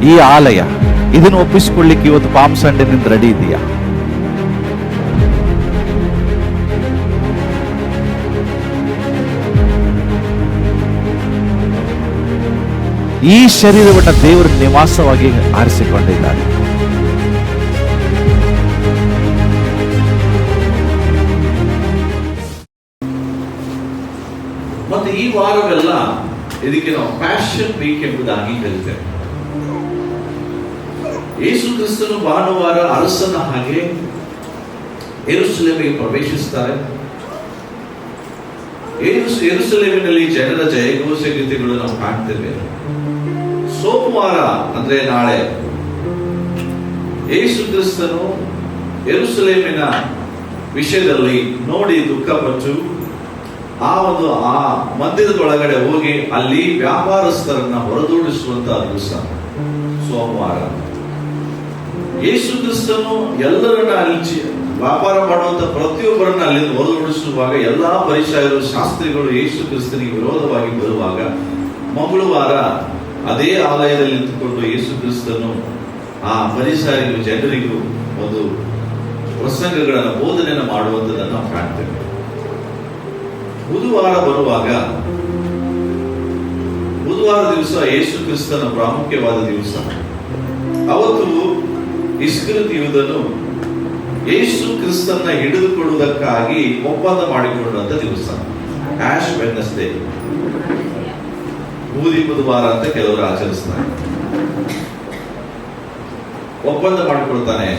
ಈ ಆಲಯ, ಇದನ್ನು ಒಪ್ಪಿಸಿಕೊಳ್ಳಿಕ್ಕೆ ಇವತ್ತು ಪಾಮ್ ಸಂಡೇ ನಿಂದ ರೆಡಿ ಇದೆಯಾ? ಈ ಶರೀರವನ್ನು ದೇವರ ನಿವಾಸವಾಗಿ ಆರಿಸಿಕೊಂಡಿದ್ದಾರೆ. ಮತ್ತೆ ಈ ವಾರವೆಲ್ಲ ಇದಕ್ಕೆ ನಾವು ಪ್ಯಾಷನ್ ವೀಕ್ ಎಂಬುದಾಗಿ ಕರೀತೇವೆ. ಯೇಸು ಕ್ರಿಸ್ತನು ಭಾನುವಾರ ಅರಸನ ಹಾಗೆ ಯೆರೂಸಲೇಮಿಗೆ ಪ್ರವೇಶಿಸ್ತಾರೆ. ಯೆರೂಸಲೇಮಿನಲ್ಲಿ ಜನರ ಜಯಘೋಷ ಗೀತೆಗಳು ನಾವು ಕಾಣ್ತೇವೆ. ಸೋಮವಾರ ಅಂದ್ರೆ ನಾಳೆ ಯೇಸು ಕ್ರಿಸ್ತನು ಯೆರೂಸಲೇಮಿನ ವಿಷಯದಲ್ಲಿ ನೋಡಿ ದುಃಖಪಟ್ಟು ಆ ಮಂದಿರದ ಒಳಗಡೆ ಹೋಗಿ ಅಲ್ಲಿ ವ್ಯಾಪಾರಸ್ಥರನ್ನ ಹೊರದೂಡಿಸುವಂತಹ ದಿವಸ ಸೋಮವಾರ. ಯೇಸು ಕ್ರಿಸ್ತನು ಎಲ್ಲರನ್ನ ಅಲ್ಲಿ ವ್ಯಾಪಾರ ಮಾಡುವಂತ ಪ್ರತಿಯೊಬ್ಬರನ್ನ ಅಲ್ಲಿಂದ ಹೊರದೂಡಿಸುವಾಗ ಎಲ್ಲಾ ಪರಿಸರರು ಶಾಸ್ತ್ರಿಗಳು ಯೇಸು ಕ್ರಿಸ್ತನಿಗೆ ವಿರೋಧವಾಗಿ ಬರುವಾಗ ಮಂಗಳವಾರ ಅದೇ ಆಲಯದಲ್ಲಿ ನಿಂತುಕೊಂಡು ಯೇಸು ಕ್ರಿಸ್ತನು ಆ ಪರಿಸರಿಗೂ ಜನರಿಗೂ ಒಂದು ಪ್ರಸಂಗಗಳನ್ನು ಬೋಧನೆಯನ್ನು ಮಾಡುವಂಥದ್ದನ್ನು ನಾವು ಕಾಣ್ತೇವೆ. ಬುಧವಾರ ಬರುವಾಗ ಬುಧವಾರ ದಿವಸ ಯೇಸು ಕ್ರಿಸ್ತನ ಪ್ರಾಮುಖ್ಯವಾದ ದಿವಸ. ಅವತ್ತು ಇಸ್ಕರಿಯೋತ ಯೂದನು ಯೇಸು ಕ್ರಿಸ್ತನ ಹಿಡಿದುಕೊಳ್ಳುವುದಕ್ಕಾಗಿ ಒಪ್ಪಂದ ಮಾಡಿಕೊಂಡಂತ ದಿವಸ. ಆಶ್ ವೆಡ್ನೆಸ್ಡೇ, ಬೂದಿ ಬುಧವಾರ ಅಂತ ಕೆಲವರು ಆಚರಿಸ್ತಾರೆ. ಒಪ್ಪಂದ ಮಾಡಿಕೊಳ್ತಾನೆ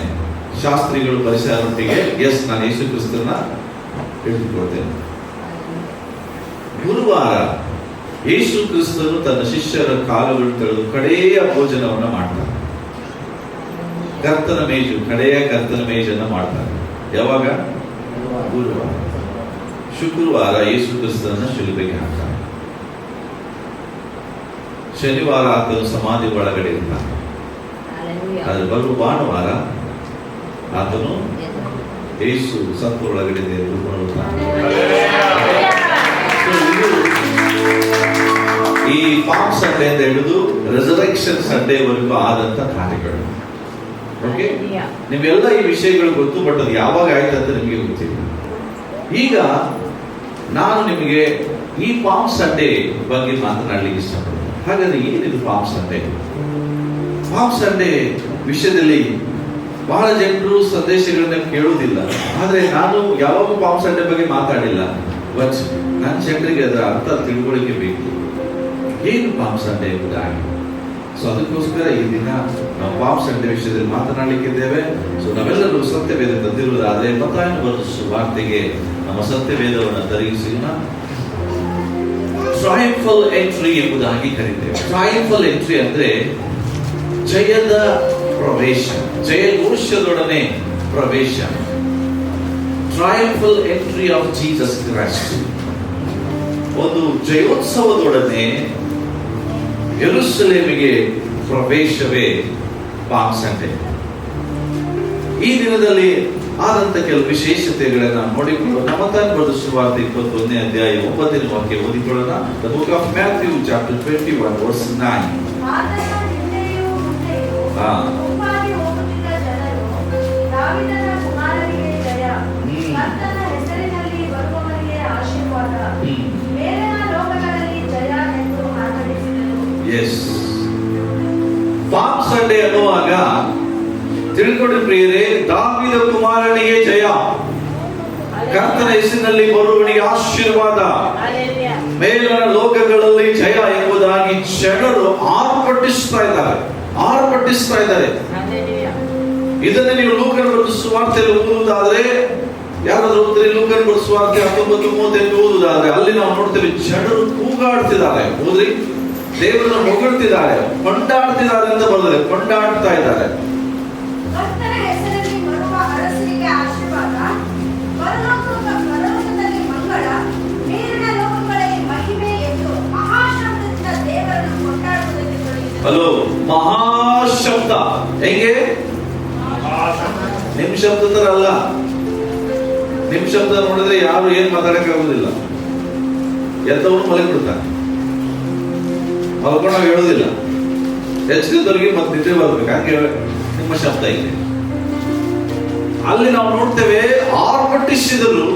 ಶಾಸ್ತ್ರಿಗಳು ಪರಿಸರೊಟ್ಟಿಗೆ, ಎಸ್ ನಾನು ಯೇಸು ಕ್ರಿಸ್ತನ ಹಿಡಿದುಕೊಳ್ತೇನೆ. ಗುರುವಾರ ಯೇಸು ಕ್ರಿಸ್ತನು ತನ್ನ ಶಿಷ್ಯರ ಕಾಲುಗಳು ತೆಗೆದು ಕಡೆಯ ಭೋಜನವನ್ನ ಮಾಡ್ತಾನೆ. ಕಡೆಯ ಕರ್ತನ ಮೇಜನ್ನ ಮಾಡ್ತಾನೆ. ಯಾವಾಗ? ಗುರುವಾರ. ಶುಕ್ರವಾರ ಯೇಸು ಕ್ರಿಸ್ತನ ಶಿಲುಬೆಗೆ ಹಾಕ್ತಾನೆ. ಶನಿವಾರ ಆತನು ಸಮಾಧಿ ಒಳಗಡೆ ಇರ್ತಾನೆ. ಆದ್ರೆ ಬರುವ ಭಾನುವಾರ ಆತನು ಯೇಸು ಸತ್ತ ಒಳಗಡೆ ಈ ಪಾಮ್ ಸಂಡೇ ಅಂತ ಹಿಡಿದು ರೆಸರೆಕ್ಷನ್ ಸಂಡೇ ವರೆಗೂ ಆದಂತ ಕಾರ್ಯಗಳು. ಓಕೆ, ನಿಮ್ಗೆಲ್ಲ ಈ ವಿಷಯಗಳು ಗೊತ್ತು, ಬಟ್ ಅದು ಯಾವಾಗ ಆಯ್ತು ಅಂತ ನಿಮಗೆ ಗೊತ್ತಿಲ್ಲ. ಈಗ ನಾನು ನಿಮಗೆ ಈ ಪಾಮ್ ಸಂಡೇ ಬಗ್ಗೆ ಮಾತನಾಡಲಿಕ್ಕೆ ಇಷ್ಟಪಡ್ತೀನಿ. ಹಾಗಾದ್ರೆ ಏನಿದು ಪಾಮ್ ಸಂಡೇ? ಪಾಮ್ ಸಂಡೇ ವಿಷಯದಲ್ಲಿ ಬಹಳ ಜನರು ಸಂದೇಶಗಳನ್ನ ಕೇಳುವುದಿಲ್ಲ. ಆದ್ರೆ ನಾನು ಯಾವಾಗ ಪಾಮ್ ಸಂಡೇ ಬಗ್ಗೆ ಮಾತಾಡಿಲ್ಲ. ಬಟ್ ನನ್ನ ಜನರಿಗೆ ಅದರ ಅರ್ಥ ತಿಳ್ಕೊಳ್ಳಿಕ್ಕೆ ಬೇಕು. ಏನು ಪಾಮ್ ಸಂಡೇ ಎಂಬುದಾಗಿ. ಸೊ ಅದಕ್ಕೋಸ್ಕರ ಈ ದಿನ ನಾವು ಪಾಮ್ ಸಂಡೇ ವಿಷಯದಲ್ಲಿ ಮಾತನಾಡಲಿಕ್ಕಿದ್ದೇವೆ. ಸೊ ನಾವೆಲ್ಲರೂ ಸತ್ಯವೇದ ತಂದಿರುವುದಾದ್ರೆ ಮತ್ತಾಯನ ಬರೆದ ಸುವಾರ್ತೆಗೆ ನಮ್ಮ ಸತ್ಯವೇದವನ್ನು ತರಿಸಿನ ಟ್ರಯಂಫಲ್ ಎಂಟ್ರಿ ಎಂಬುದಾಗಿ ಕರೀತೇವೆ. ಟ್ರಯಂಫಲ್ ಎಂಟ್ರಿ ಅಂದ್ರೆ ಜಯದ ಪ್ರವೇಶ, ಜಯಘೋಷದೊಡನೆ ಪ್ರವೇಶ. ಟ್ರಯಂಫಲ್ ಎಂಟ್ರಿ ಆಫ್ ಜೀಸಸ್ ಕ್ರೈಸ್ಟ್. ಒಂದು ಜಯೋತ್ಸವದೊಡನೆ ಯೆರೂಸಲೇಮಿಗೆ ಪ್ರವೇಶವೇ ಪಾಮ್ ಸಂಡೇ. ಈ ದಿನದಲ್ಲಿ ಆದಂತ ಕೆಲವು ವಿಶೇಷತೆಗಳನ್ನ ನೋಡಿಕೊಳ್ಳೋಣ. ಮತ್ತಾಯನ ಬರೆದ ಸುವಾರ್ತೆ 21ನೇ ಅಧ್ಯಾಯ 9ನೇ ವಾಕ್ಯ ಓದಿಕೊಳ್ಳೋಣ. The book of Matthew chapter 21 verse 9. Yes, palm Sunday ಅನ್ನುವಾಗ ತಿಳ್ಕೊಂಡು ಪ್ರಿಯರೇ, ದಾವೀದ ಕುಮಾರನಿಗೆ ಜಯ, ಕರ್ತನ ಹೆಸರಿನಲ್ಲಿ ಬರುವವನಿಗೆ ಆಶೀರ್ವಾದ, ಮೇಲನ ಲೋಕಗಳಲ್ಲಿ ಜಯ ಎಂಬುದಾಗಿ ಜನರು ಆರ್ಭಟಿಸ್ತಾ ಇದ್ದಾರೆ. ಇದನ್ನು ನೀವು ಲೂಕನ ಬರೆದ ಸುವಾರ್ತೆಯಲ್ಲಿ ಓದುವುದಾದ್ರೆ, ಯಾರಾದ್ರೂ ಓದಿದ್ರೆ ಲೂಕನ ಬರೆದ ಸುವಾರ್ತೆ 19:38 ಓದುವುದಾದ್ರೆ ಅಲ್ಲಿ ನಾವು ನೋಡ್ತೇವೆ ಜನರು ಕೂಗಾಡ್ತಿದ್ದಾರೆ. ಓದ್ರಿ, ದೇವರನ್ನು ಹೊಗಳ್ತಿದ್ದಾರೆ, ಕೊಂಡಾಡ್ತಿದ್ದಾರೆ ಅಂತ ಬರೆದರೆ, ಕೊಂಡಾಡ್ತಾ ಇದ್ದಾರೆ. ಹಲೋ, ಮಹಾಶಬ್ದ. ಹೆಂಗೆ? ನಿಮ್ ಶಬ್ದ ತರ ಅಲ್ಲ. ನಿಮ್ ಶಬ್ದ ನೋಡಿದ್ರೆ ಯಾರು ಏನ್ ಮಾತಾಡಕ್ ಆಗುದಿಲ್ಲ. ಎದ್ದವನು ಮಲಗಿ ಬಿಡ್ತಾನೆ, ಮಲ್ಕೊಂಡು ನಾವು ಹೇಳುದಿಲ್ಲ. ಎಚ್ಚರದವರಿಗೆ ಮತ್ತೆ ನಿದ್ರೆ ಬರ್ಬೇಕು. ಹಾಗೆ ನಿಮ್ಮ ಶಬ್ದ ಇದೆ. ಅಲ್ಲಿ ನಾವು ನೋಡ್ತೇವೆ ಆರ್ಭಟಿಸಿದರು.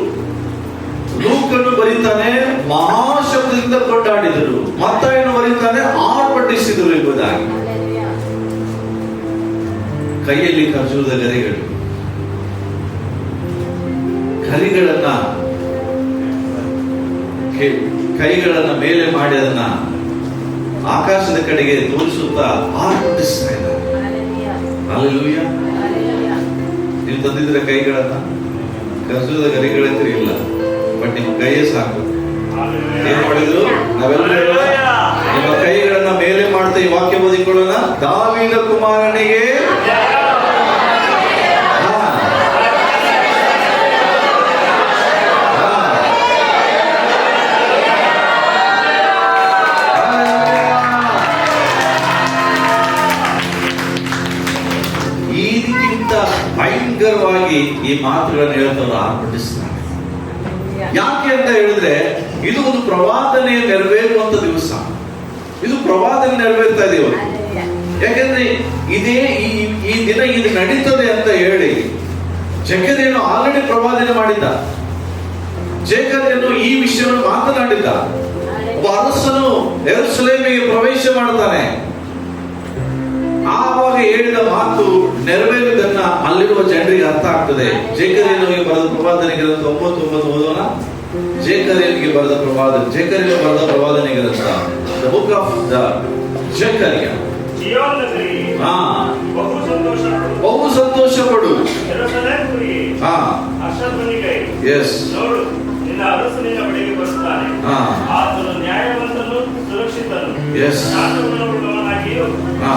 ಲೂಕನು ಬರೀತಾನೆ ಮಹಾಶಬ್ದದಿಂದ ಕೊಂಡಾಡಿದರು. ಮತ್ತಾಯನು ಬರೀತಾನೆ ಆರ್ಭಟಿಸಿದರು ಎಂಬುದಾಗಿ. ಕೈಯಲ್ಲಿ ಖರ್ಜೂರದ ಕೈಗಳನ್ನ ಮೇಲೆ ಮಾಡಿ ಅದನ್ನ ಆಕಾಶದ ಕಡೆಗೆ ತೋರಿಸುತ್ತಾ ಆರ್ಭಟಿಸ್ತಾ ಇದ್ದಾರೆ. ಹಲ್ಲೆಲೂಯಾ. ನೀವು ತಂದಿದ್ರೆ ಕೈಗಳನ್ನ, ಖರ್ಜೂರದ ಗರಿಗಳಂದ್ರೆ ಇಲ್ಲ, ಬಟ್ ನಿಮ್ಮ ಕೈಯೇ ಸಾಕು. ಏನ್ ಮಾಡಿದ್ರು? ನಾವೆಲ್ಲರೂ ನಿಮ್ಮ ಕೈಗಳನ್ನ ಮೇಲೆ ಮಾಡ್ತಾ ಈ ವಾಕ್ಯ ಓದಿಕೊಳ್ಳೋಣ. ದಾವೀದ ಕುಮಾರನಿಗೆ ಭಯಂಕರವಾಗಿ ಈ ಮಾತುಗಳನ್ನು ಹೇಳ್ತವ್ರು ಆರ್ಭಟಿಸ್ತಾರೆ. ಯಾಕೆ ಅಂತ ಹೇಳಿದ್ರೆ ಇದು ಒಂದು ಪ್ರವಾದನೆ ನೆರವೇರುವಂತ ದಿವಸ. ಇದು ಪ್ರವಾದನೆ ನೆರವೇರ್ತಾ ಇದೆ ಇವರು. ಯಾಕಂದ್ರೆ ಇದೇ ಈ ದಿನ ಇದು ನಡೀತದೆ ಅಂತ ಹೇಳಿ ಜಕರೀಯನು ಆಲ್ರೆಡಿ ಪ್ರವಾದನೆ ಮಾಡಿದ್ದ. ಜಕರೀಯನು ಈ ವಿಷಯವನ್ನು ಮಾತನಾಡಿದ್ದ. ಒಬ್ಬ ಅರಸನು ಯೆರೂಸಲೇಮಿಗೆ ಪ್ರವೇಶ ಮಾಡ್ತಾನೆ. ಆವಾಗ ಹೇಳಿದ ಮಾತು ನೆರವೇರಿದನ್ನ ಅಲ್ಲಿರುವ ಜನರಿಗೆ ಅರ್ಥ ಆಗ್ತದೆ. ಜಕರೀಯನಿಗೆ ಬರೆದ ಪ್ರವಾದನೆ ಗ್ರಂಥ 9:9 ಓದೋಣ. ಜಕರೀಯನಿಗೆ ಬರೆದ ಪ್ರವಾದನೆ ಗ್ರಂಥ, ದ ಬುಕ್ ಆಫ್ ದ ಜಕರೀಯ. ಬಹು ಸಂತೋಷ ಪಡು. ಎಸ್, ಅರಸನಿಂದ ಬಳಿಗೆ ಬರುತ್ತಾನೆ. ಆತನು ನ್ಯಾಯವಂತನು, ಸುರಕ್ಷಿತನು, ಶಾಂತಗುಣವುಳ್ಳವನಾಗಿಯೂ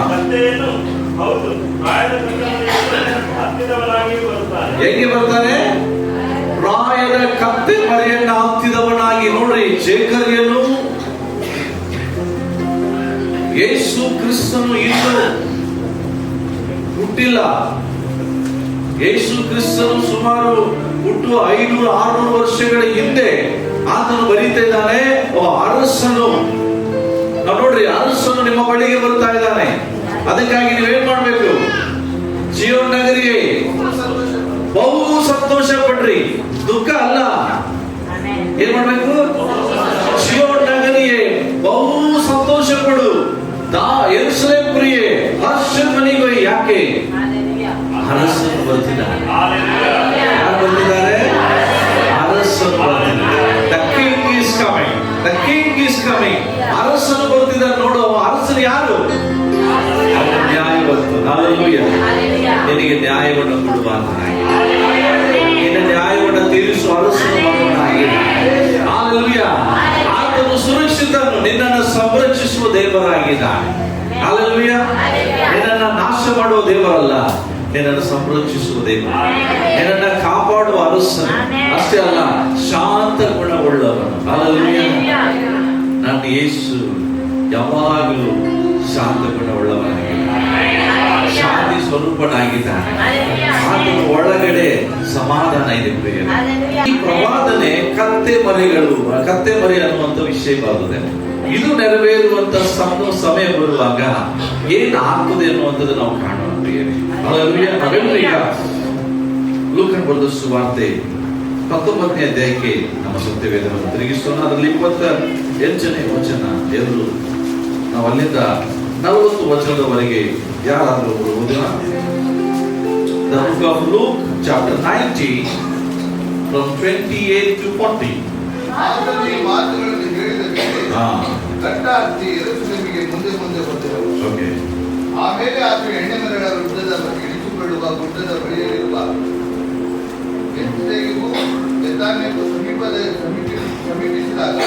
ಸತ್ಯವನ್ನು ಹೌದು ಪ್ರಾಯದ ಹತ್ತಿದವನಾಗಿಯೂ ಬರುತ್ತಾನೆ. ಹೇಗೆ ಬರ್ತಾನೆ? ಪ್ರಾಯದ ಕತ್ತೆ ಮರಿಯನ್ನ ಹತ್ತಿದವನಾಗಿ. ನೋಡ್ರಿ, ಜಕರೀಯನು ಯೇಸು ಕ್ರಿಸ್ತನು ಇನ್ನೂ ಹುಟ್ಟಿಲ್ಲ. ಯೇಸು ಕ್ರಿಸ್ತನು ಸುಮಾರು ಹುಟ್ಟು 500-600 ವರ್ಷಗಳ ಹಿಂದೆ ಆತನು ಬರೀತಾ ಇದ್ದಾನೆ. ಅರಸನು, ನಾವು ನೋಡ್ರಿ, ಅರಸನು ನಿಮ್ಮ ಬಳಿಗೆ ಬರ್ತಾ ಇದ್ದಾನೆ. ಅದಕ್ಕಾಗಿ ನೀವೇನ್ ಮಾಡ್ಬೇಕು? ಜೀವನ ನಗರಿಗೆ ಬಹು ಸಂತೋಷ ಪಡ್ರಿ, ದುಃಖ ಅಲ್ಲ. ಏನ್ ಮಾಡ್ಬೇಕು? ಜೀವನ ನಗರಿಗೆ ಬಹು ಸಂತೋಷ ಪಡು. ಯೆರೂಸಲೇಮ್ ಪ್ರಿಯೆ, ಹರ್ಷಧ್ವನಿಗೆ. ಯಾಕೆ? ಅರಸನು ಬರ್ತಿದ್ದಾರೆ. ಯಾರು ಬರ್ತಿದ್ದಾರೆ? ಅರಸನು ಬರ್ತಿದ್ದಾರೆ. The king is coming. The king is coming. ಅರಸನು ಬರ್ತಿದ್ದಾರೆ. ನೋಡು, ಅರಸನು ಯಾರು? ನ್ಯಾಯವಂತ. ಹಲ್ಲೆಲೂಯಾ. ನಿನಗೆ ನ್ಯಾಯವನ್ನು ಕೊಡುವಾತನಾಗಿ, ನಿನ್ನ ನ್ಯಾಯವನ್ನು ತೀರಿಸುವ ಅರಸನು ಮಗನಾಗಿ. ಹಲ್ಲೆಲೂಯಾ. ಆತನು ಸುರಕ್ಷಿತನು, ನಿನ್ನನ್ನು ಸಂರಕ್ಷಿಸುವ ದೇವರಾಗಿದ್ದಾನೆ. ಹಲ್ಲೆಲೂಯಾ. ನಿನ್ನನ್ನು ನಾಶ ಮಾಡುವ ದೇವರಲ್ಲ, ನಿನ್ನನ್ನು ಸಂರಕ್ಷಿಸುವ ದೇವ, ನಿನ್ನನ್ನು ಕಾಪಾಡುವ ಅರಸನು. ಅಷ್ಟೇ ಅಲ್ಲ, ಶಾಂತ ಗುಣವುಳ್ಳವನು. ಹಲ್ಲೆಲೂಯಾ. ನನ್ನ ಯೇಸು ಯಾವಾಗಲೂ ಶಾಂತ ಗುಣವುಳ್ಳವನಾಗಿದ್ದಾನೆ, ಶಾಂತಿ ಸ್ವರೂಪನಾಗಿದ್ದಾನೆ. ಆತನ ಒಳಗಡೆ ಸಮಾಧಾನ ಇದೆ ಪ್ರಿಯರೇ. ಈ ಪ್ರವಾದನೆ ಕತ್ತೆ ಮರಿ ಅನ್ನುವಂತ ವಿಷಯ ಬರುತ್ತದೆ. ಇದು ನೆರವೇರುವಂತ ಸಮಯ ಬರುವಾಗ ಏನ್ ಆಗ್ತದೆ ಅನ್ನುವಂಥದ್ದು ನಾವು ಕಾಣೋಣ ಪ್ರಿಯರೇ. ನಾವೆಲ್ಲರೂ ಈಗ ಲೂಕನ ಬರೆದ ಸುವಾರ್ತೆ 19ನೇ ಅಧ್ಯಾಯಕ್ಕೆ ನಮ್ಮ ಸತ್ಯ ವೇದವನ್ನು ತಿರುಗಿಸೋಣ. ಅದರಲ್ಲಿ 28ನೇ ವಚನ ಎಲ್ಲರೂ ನಾವು ಅಲ್ಲಿಂದ 40 ವಚನದವರೆಗೆ ಯಾರಾದರೂ ಓದೋಣ. The book of Luke, chapter 19, from 28 to 40. ಆತನು ಈ ಮಾತುಗಳನ್ನು ಹೇಳಿದ ಮೇಲೆ ಗಡ್ಡ ಹತ್ತಿ ಯೆರೂಸಲೇಮಿಗೆ ಮುಂದೆ ಹೋದನು. ಆಮೇಲೆ ಆತನು ಎಣ್ಣೆಮರಗಳ ವೃತ್ತದ ಇಳಿಸಿಕೊಳ್ಳುವ ಗುಡ್ಡದ ಬಳಿಯಲ್ಲಿರುವ ಬೆತ್ಲೆಗೆಗೂ ಬೆತಾನ್ಯಕ್ಕೂ ಸಮೀಪಿಸಿದಾಗ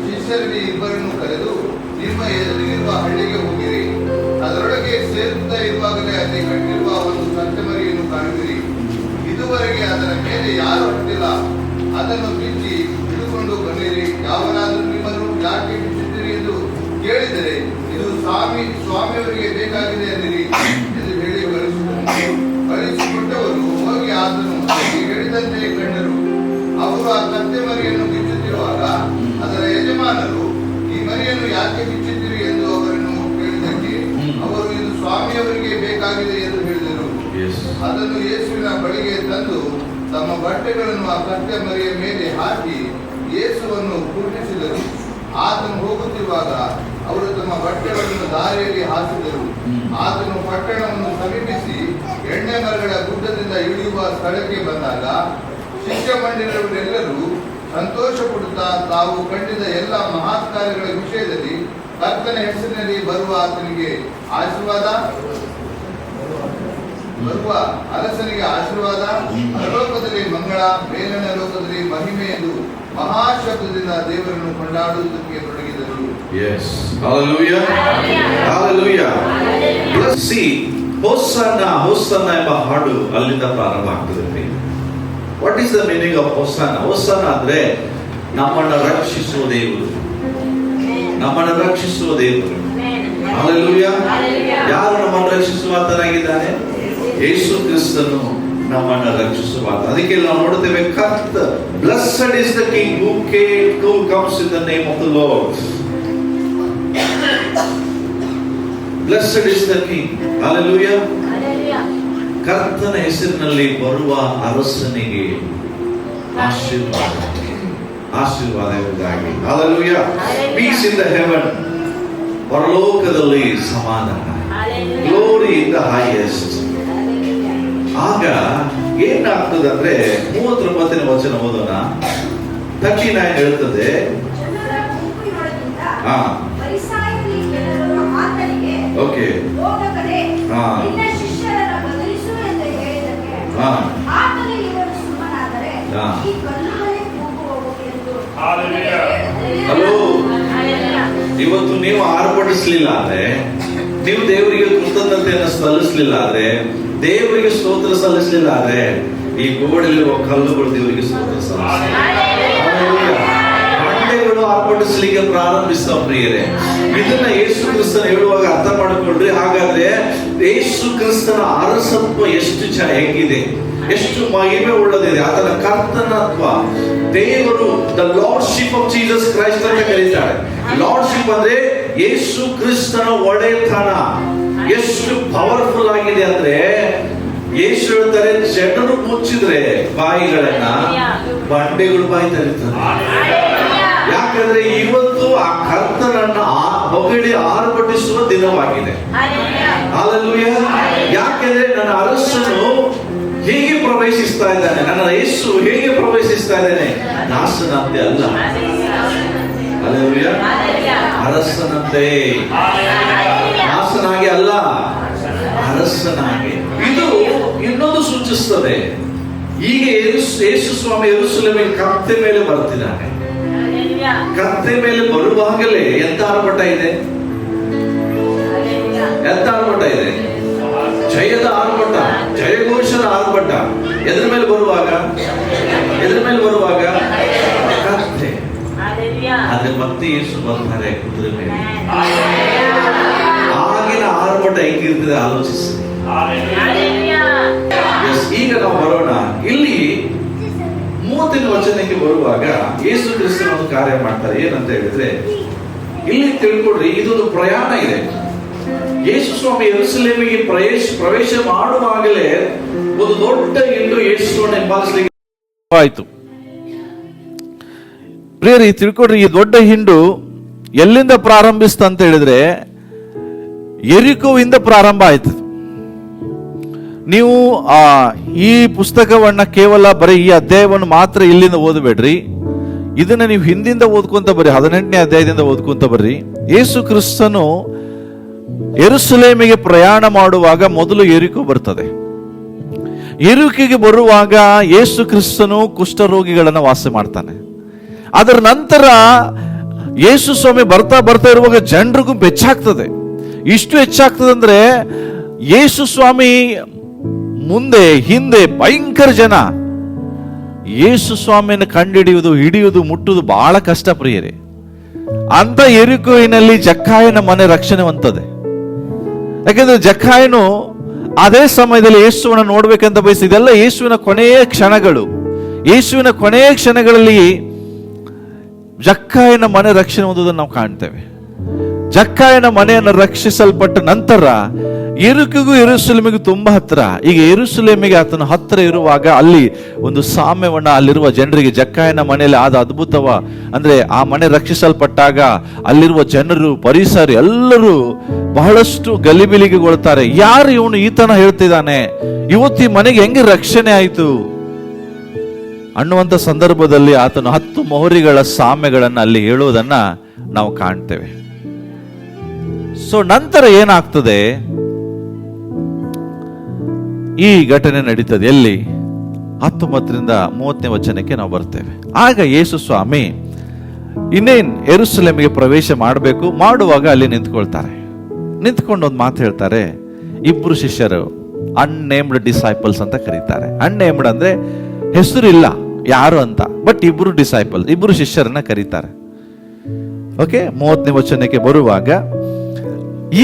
ಶಿಷ್ಯರಲ್ಲಿ ಇಬ್ಬರನ್ನು ಕರೆದು, ನಿಮ್ಮ ಎದುರಿಗಿರುವ ಹಳ್ಳಿಗೆ ಹೋಗಿರಿ. ಅದರೊಳಗೆ ಸೇರುತ್ತಾ ಇರುವಾಗಲೇ ಅಲ್ಲಿ ಕಟ್ಟಿರುವ ಒಂದು ಕತ್ತೆಮರಿಯನ್ನು ಕಾಣುವಿರಿ. ಇದುವರೆಗೆ ಅದರ ಮೇಲೆ ಯಾರು ಹತ್ತಿಲ್ಲ. ಅದನ್ನು ಬಿಚ್ಚಿ ಹಿಡಿದುಕೊಂಡು ಬನ್ನಿರಿ. ಯಾವನಾದರೂ ನಿಮ್ಮನ್ನು ಯಾಕೆ ಬಿಚ್ಚಿದ್ದೀರಿ ಎಂದು ಕೇಳಿದರೆ, ಇದು ಸ್ವಾಮಿಯವರಿಗೆ ಬೇಕಾಗಿದೆ ಎಂದಿರಿ ಎಂದು ಹೇಳಿ ಕಳಿಸಿಕೊಟ್ಟವರು ಹೋಗಿ ಆತನು ಹೇಳಿದಂತೆ ಕಂಡರು. ಅವರು ಆ ಕತ್ತೆ ಮರಿಯನ್ನು ಬಿಚ್ಚುತ್ತಿರುವಾಗ ಅದರ ಯಜಮಾನರು, ಈ ಮರಿಯನ್ನು ಯಾಕೆ ಬಿಚ್ಚಿದ್ದೀರಿ ಎಂದು ಅವರನ್ನು ಕೇಳಿದ್ದಕ್ಕೆ ಅವರು ಸ್ವಾಮಿಯವರಿಗೆ ಬೇಕಾಗಿದೆ ಎಂದು ಹೇಳಿದರು. ಅದನ್ನು ಯೇಸುವಿನ ಬಳಿಗೆ ತಂದು ತಮ್ಮ ಬಟ್ಟೆಗಳನ್ನು ಆ ಕತ್ತೆ ಮರಿಯ ಮೇಲೆ ಹಾಕಿ ಯೇಸುವನ್ನು ಕೂಡಿಸಿದರು. ಆತನು ಹೋಗುತ್ತಿರುವಾಗ ಅವರು ತಮ್ಮ ಬಟ್ಟೆಗಳನ್ನು ದಾರಿಯಲ್ಲಿ ಹಾಸಿದರು. ಆತನು ಪಟ್ಟಣವನ್ನು ಸಮೀಪಿಸಿ ಎಣ್ಣೆ ಮರಗಳ ಗುಡ್ಡದಿಂದ ಇಳಿಯುವ ಸ್ಥಳಕ್ಕೆ ಬಂದಾಗ ಶಿಷ್ಯ ಮಂಡಳಿಯವರೆಲ್ಲರೂ ಸಂತೋಷ ಪಡುತ್ತಾ ತಾವು ಕಂಡಿದ್ದ ಎಲ್ಲ ಮಹತ್ಕಾರ್ಯಗಳ ವಿಷಯದಲ್ಲಿ ಕರ್ತನ ಹೆಸರಿನಲ್ಲಿ ಬರುವ ಆತನಿಗೆ ಆಶೀರ್ವಾದ, ಬರುವ ಅರಸನಿಗೆ ಆಶೀರ್ವಾದ, ಪರಲೋಕದಲ್ಲಿ ಮಂಗಳ, ಮೇಲನ ಲೋಕದಲ್ಲಿ ಮಹಿಮೆ ಎಂದು ಮಹಾಶಬ್ದದಿಂದ ದೇವರನ್ನು ಕೊಂಡಾಡುವುದಕ್ಕೆ ತೊಡಗಿದರು. Yes. Hallelujah. Hallelujah. Let's see. ಹೋಸನ್ನ ಹೋಸನ್ನ ಎಂಬ ಹಾಡು ಅಲ್ಲಿಂದ ಪ್ರಾರಂಭ ಆಗ್ತದೆ. What is the meaning of hosanna? Hosanna ಅಂದ್ರೆ ನಮ್ಮನ್ನು ರಕ್ಷಿಸುವ ದೇವರು, ನಮ್ಮನ್ನು ರಕ್ಷಿಸುವ ದೇವರು. Hallelujah. ಯಾರು ನಮ್ಮನ್ನು ರಕ್ಷಿಸುವಾತನಾಗಿದ್ದಾನೆ? ಯೇಸು ಕ್ರಿಸ್ತನು ನಮ್ಮನ್ನು ರಕ್ಷಿಸುವಾತ. ಅದಕ್ಕೆ ನಾವು ನೋಡುತ್ತೇವೆ, ಕರ್ತ blessed is the king who comes in the name of the Lord. Blessed is the king. Hallelujah. ಕರ್ತನ ಹೆಸರಿನಲ್ಲಿ ಬರುವ ಅರಸನಿಗೆ ಆಶೀರ್ವಾದ, ಆಶೀರ್ವಾದವಿರಲಿ. Hallelujah. Peace in the heaven. ಪರಲೋಕದಲ್ಲಿ ಸಮಾಧಾನ. Glory in the highest. ಆಗ ಏನಾಗ್ತದಂದ್ರೆ 39ನೇ ವಚನ ಓದೋಣ. 39 ಹೇಳ್ತದೆ, ಓಕೆ, ಹಲೋ, ಇವತ್ತು ನೀವು ಆರ್ಭಟಿಸ್ಲಿಲ್ಲ ಆದ್ರೆ, ನೀವು ದೇವರಿಗೆ ಕೃತಜ್ಞತೆಯನ್ನು ಸಲ್ಲಿಸಲಿಲ್ಲ ಆದ್ರೆ, ದೇವರಿಗೆ ಸ್ತೋತ್ರ ಸಲ್ಲಿಸಲಿಲ್ಲ ಆದ್ರೆ, ಈ ಗೋಡೆಯಲ್ಲಿರುವ ಕಲ್ಲುಗಳು ದೇವರಿಗೆ ಸ್ತೋತ್ರ ಬಂಡೆಗಳು ಆರ್ಭಟಿಸ್ಲಿಕ್ಕೆ ಪ್ರಾರಂಭಿಸ್ತಾವ. ಪ್ರಿಯರೇ, ಇದನ್ನ ಯೇಸು ಕ್ರಿಸ್ತನ ಹೇಳುವಾಗ ಅರ್ಥ ಮಾಡಿಕೊಂಡ್ರೆ, ಹಾಗಾದ್ರೆ ಯೇಸು ಕ್ರಿಸ್ತನ ಅರಸತ್ವ ಎಷ್ಟು ಹೆಂಗಿದೆ, ಎಷ್ಟು ಮಹಿಮೆ ಉಳ್ಳದಿದೆ. ಆತನ ಕರ್ತನತ್ವ, ದೇವರು the lordship of Jesus Christ ಅಂತ ಕರೀತಾರೆ. ಲಾರ್ಡ್ಶಿಪ್ ಅಂದ್ರೆ ಯೇಸು ಕ್ರಿಸ್ತನ ಒಡೆತನ ಎಷ್ಟು ಪವರ್ಫುಲ್ ಆಗಿದೆ ಅಂದ್ರೆ, ಯೇಸು ಹೇಳ್ತಾರೆ, ಜನರು ಮುಚ್ಚಿದ್ರೆ ಬಾಯಿಗಳನ್ನ ಬಂಡೆಗಳು ಬಾಯಿ ತೆರೀತಾರೆ. ಯಾಕಂದ್ರೆ ಇವತ್ತು ಆ ಕರ್ತನನ್ನ ಹೊಗಳಿ ಆರ್ಭಟಿಸುವ ದಿನವಾಗಿದೆ. ಹಲ್ಲೆಲೂಯಾ. ಯಾಕೆಂದ್ರೆ ನನ್ನ ಅರಸನು ಹೇಗೆ ಪ್ರವೇಶಿಸ್ತಾ ಇದ್ದಾನೆ, ನನ್ನ ಯೇಸು ಹೇಗೆ ಪ್ರವೇಶಿಸ್ತಾ ಇದ್ದಾನೆ, ದಾಸನಂತೆ ಅಲ್ಲ, ಹಲ್ಲೆಲೂಯಾ, ಅರಸನಂತೆ, ದಾಸನಾಗಿ ಅಲ್ಲ, ಅರಸನಾಗಿ. ಇದು ಇನ್ನೊಂದು ಸೂಚಿಸ್ತದೆ. ಈಗ ಯೇಸು ಸ್ವಾಮಿ ಯೆರೂಸಲೇಮಿಗೆ ಕತ್ತೆ ಮೇಲೆ ಬರ್ತಿದ್ದಾನೆ. ಕತ್ತೆ ಮೇಲೆ ಬರುವಾಗಲೇ ಎಂತ ಆರ್ಭಟ ಇದೆ, ಎಂತ ಆರ್ಭಟ ಇದೆ, ಜಯದ ಆರ್ಭಟ, ಜಯಘೋಷದ ಆರ್ಭಟ. ಎದ್ರ ಮೇಲೆ ಬರುವಾಗ, ಎದ್ರ ಮೇಲೆ ಬರುವಾಗ ಕತ್ತೆ. ಆದ್ರೆ ಮತ್ತೆ ಯೇಸು ಬರ್ತಾರೆ ಕುದುರೆ ಮೇಲೆ. ಆಗಿನ ಆರ್ಭಟ ಹೆಂಗಿರ್ತದೆ ಆಲೋಚಿಸಿ. ಈಗ ನಾವು ಬರೋಣ. ಇಲ್ಲಿ 30ನೇ ವಚನಕ್ಕೆ ಬರುವಾಗ ಯೇಸು ಕ್ರಿಸ್ತನ ಒಂದು ಕಾರ್ಯ ಮಾಡ್ತಾರೆ. ಏನಂತ ಹೇಳಿದ್ರೆ, ಇಲ್ಲಿ ತಿಳ್ಕೊಡ್ರಿ, ಇದೊಂದು ಪ್ರಯಾಣ ಇದೆ. ಯೇಸು ಸ್ವಾಮಿ ಯೆರೂಸಲೇಮಿಗೆ ಪ್ರವೇಶ ಮಾಡುವಾಗಲೇ ಒಂದು ದೊಡ್ಡ ಹಿಂಡು ಯೇಸುವನ್ನು ಹಿಂಬಾಲಿಸಲಿಕ್ಕೆ ಆಯ್ತು. ಪ್ರಿಯರಿ, ತಿಳ್ಕೊಡ್ರಿ, ಈ ದೊಡ್ಡ ಹಿಂಡು ಎಲ್ಲಿಂದ ಪ್ರಾರಂಭಿಸ್ತ ಅಂತ ಹೇಳಿದ್ರೆ, ಯೆರಿಕೋವಿಂದ ಪ್ರಾರಂಭ ಆಯ್ತು. ನೀವು ಈ ಪುಸ್ತಕವನ್ನ ಕೇವಲ ಬರೀ ಈ ಅಧ್ಯಾಯವನ್ನು ಮಾತ್ರ ಇಲ್ಲಿಂದ ಓದಬೇಡ್ರಿ. ಇದನ್ನ ನೀವು ಹಿಂದಿಂದ ಓದ್ಕೊಂತ ಬರ್ರಿ, 18ನೇ ಅಧ್ಯಾಯದಿಂದ ಓದ್ಕೊಂತ ಬರ್ರಿ. ಯೇಸು ಕ್ರಿಸ್ತನು ಯೆರೂಸಲೇಮಿಗೆ ಪ್ರಯಾಣ ಮಾಡುವಾಗ ಮೊದಲು ಯೆರಿಕೋ ಬರ್ತದೆ. ಯೆರಿಕೋಗೆ ಬರುವಾಗ ಯೇಸು ಕ್ರಿಸ್ತನು ಕುಷ್ಠರೋಗಿಗಳನ್ನ ವಾಸ ಮಾಡ್ತಾನೆ. ಅದರ ನಂತರ ಯೇಸು ಸ್ವಾಮಿ ಬರ್ತಾ ಇರುವಾಗ ಜನರ ಗುಂಪು ಹೆಚ್ಚಾಗ್ತದೆ. ಇಷ್ಟು ಹೆಚ್ಚಾಗ್ತದೆ ಅಂದ್ರೆ, ಯೇಸು ಸ್ವಾಮಿ ಮುಂದೆ ಹಿಂದೆ ಭಯಂಕರ ಜನ. ಯೇಸು ಸ್ವಾಮಿಯನ್ನು ಹಿಡಿಯುವುದು ಮುಟ್ಟುವುದು ಬಹಳ ಕಷ್ಟ. ಪ್ರಿಯರೇ, ಅಂತ ಯೆರಿಕೋವಿನಲ್ಲಿ ಜಕ್ಕಾಯನ ಮನೆ ರಕ್ಷಣೆ ಹೊಂದದೆ. ಯಾಕಂದ್ರೆ ಜಕ್ಕಾಯನು ಅದೇ ಸಮಯದಲ್ಲಿ ಯೇಸುವನ್ನು ನೋಡ್ಬೇಕಂತ ಬಯಸಿ. ಇದೆಲ್ಲ ಯೇಸುವಿನ ಕೊನೆಯ ಕ್ಷಣಗಳು. ಯೇಸುವಿನ ಕೊನೆಯ ಕ್ಷಣಗಳಲ್ಲಿ ಜಕ್ಕಾಯನ ಮನೆ ರಕ್ಷಣೆ ಹೊಂದೋದನ್ನು ನಾವು ಕಾಣ್ತೇವೆ. ಜಕ್ಕಾಯನ ಮನೆಯನ್ನು ರಕ್ಷಿಸಲ್ಪಟ್ಟ ನಂತರ ಯೆರಿಕೋಗೂ ಯೆರೂಸಲೇಮಿಗೂ ತುಂಬಾ ಹತ್ರ. ಈಗ ಯೆರೂಸಲೇಮಿಗೆ ಆತನ ಹತ್ರ ಇರುವಾಗ ಅಲ್ಲಿ ಒಂದು ಸಾಮ್ಯವನ್ನ ಅಲ್ಲಿರುವ ಜನರಿಗೆ, ಜಕ್ಕಾಯನ ಮನೆಯಲ್ಲಿ ಆದ ಅದ್ಭುತವ ಅಂದ್ರೆ ಆ ಮನೆ ರಕ್ಷಿಸಲ್ಪಟ್ಟಾಗ ಅಲ್ಲಿರುವ ಜನರು, ಪರಿಸರ ಎಲ್ಲರೂ ಬಹಳಷ್ಟು ಗಲಿಬಿಲಿಗೆಗೊಳ್ತಾರೆ. ಯಾರು ಇವನು ಈತನ ಹೇಳ್ತಿದ್ದಾನೆ, ಇವತ್ತು ಈ ಮನೆಗೆ ಹೆಂಗೆ ರಕ್ಷಣೆ ಆಯಿತು ಅನ್ನುವಂಥ ಸಂದರ್ಭದಲ್ಲಿ ಆತನು 10 ಮೊಹರಿಗಳ ಸಾಮ್ಯಗಳನ್ನು ಅಲ್ಲಿ ಹೇಳುವುದನ್ನ ನಾವು ಕಾಣ್ತೇವೆ. ಸೊ ನಂತರ ಏನಾಗ್ತದೆ, ಈ ಘಟನೆ ನಡೀತದೆ. ಎಲ್ಲಿ? 19ರಿಂದ 30ನೇ ವಚನಕ್ಕೆ ನಾವು ಬರ್ತೇವೆ. ಆಗ ಯೇಸು ಸ್ವಾಮಿ ಇನ್ನೇನ್ ಯೆರೂಸಲೇಮಿಗೆ ಪ್ರವೇಶ ಮಾಡಬೇಕು, ಮಾಡುವಾಗ ಅಲ್ಲಿ ನಿಂತ್ಕೊಳ್ತಾರೆ. ನಿಂತ್ಕೊಂಡು ಒಂದು ಮಾತು ಹೇಳ್ತಾರೆ. 2 ಶಿಷ್ಯರು, ಅನ್ನೇಮ್ಡ್ ಡಿಸೈಪಲ್ಸ್ ಅಂತ ಕರೀತಾರೆ. ಅನ್ನೇಮ್ಡ್ ಅಂದ್ರೆ ಹೆಸರು ಇಲ್ಲ ಯಾರು ಅಂತ, ಬಟ್ 2 ಡಿಸೈಪಲ್, 2 ಶಿಷ್ಯರನ್ನ ಕರೀತಾರೆ. ಓಕೆ, 30ನೇ ವಚನಕ್ಕೆ ಬರುವಾಗ,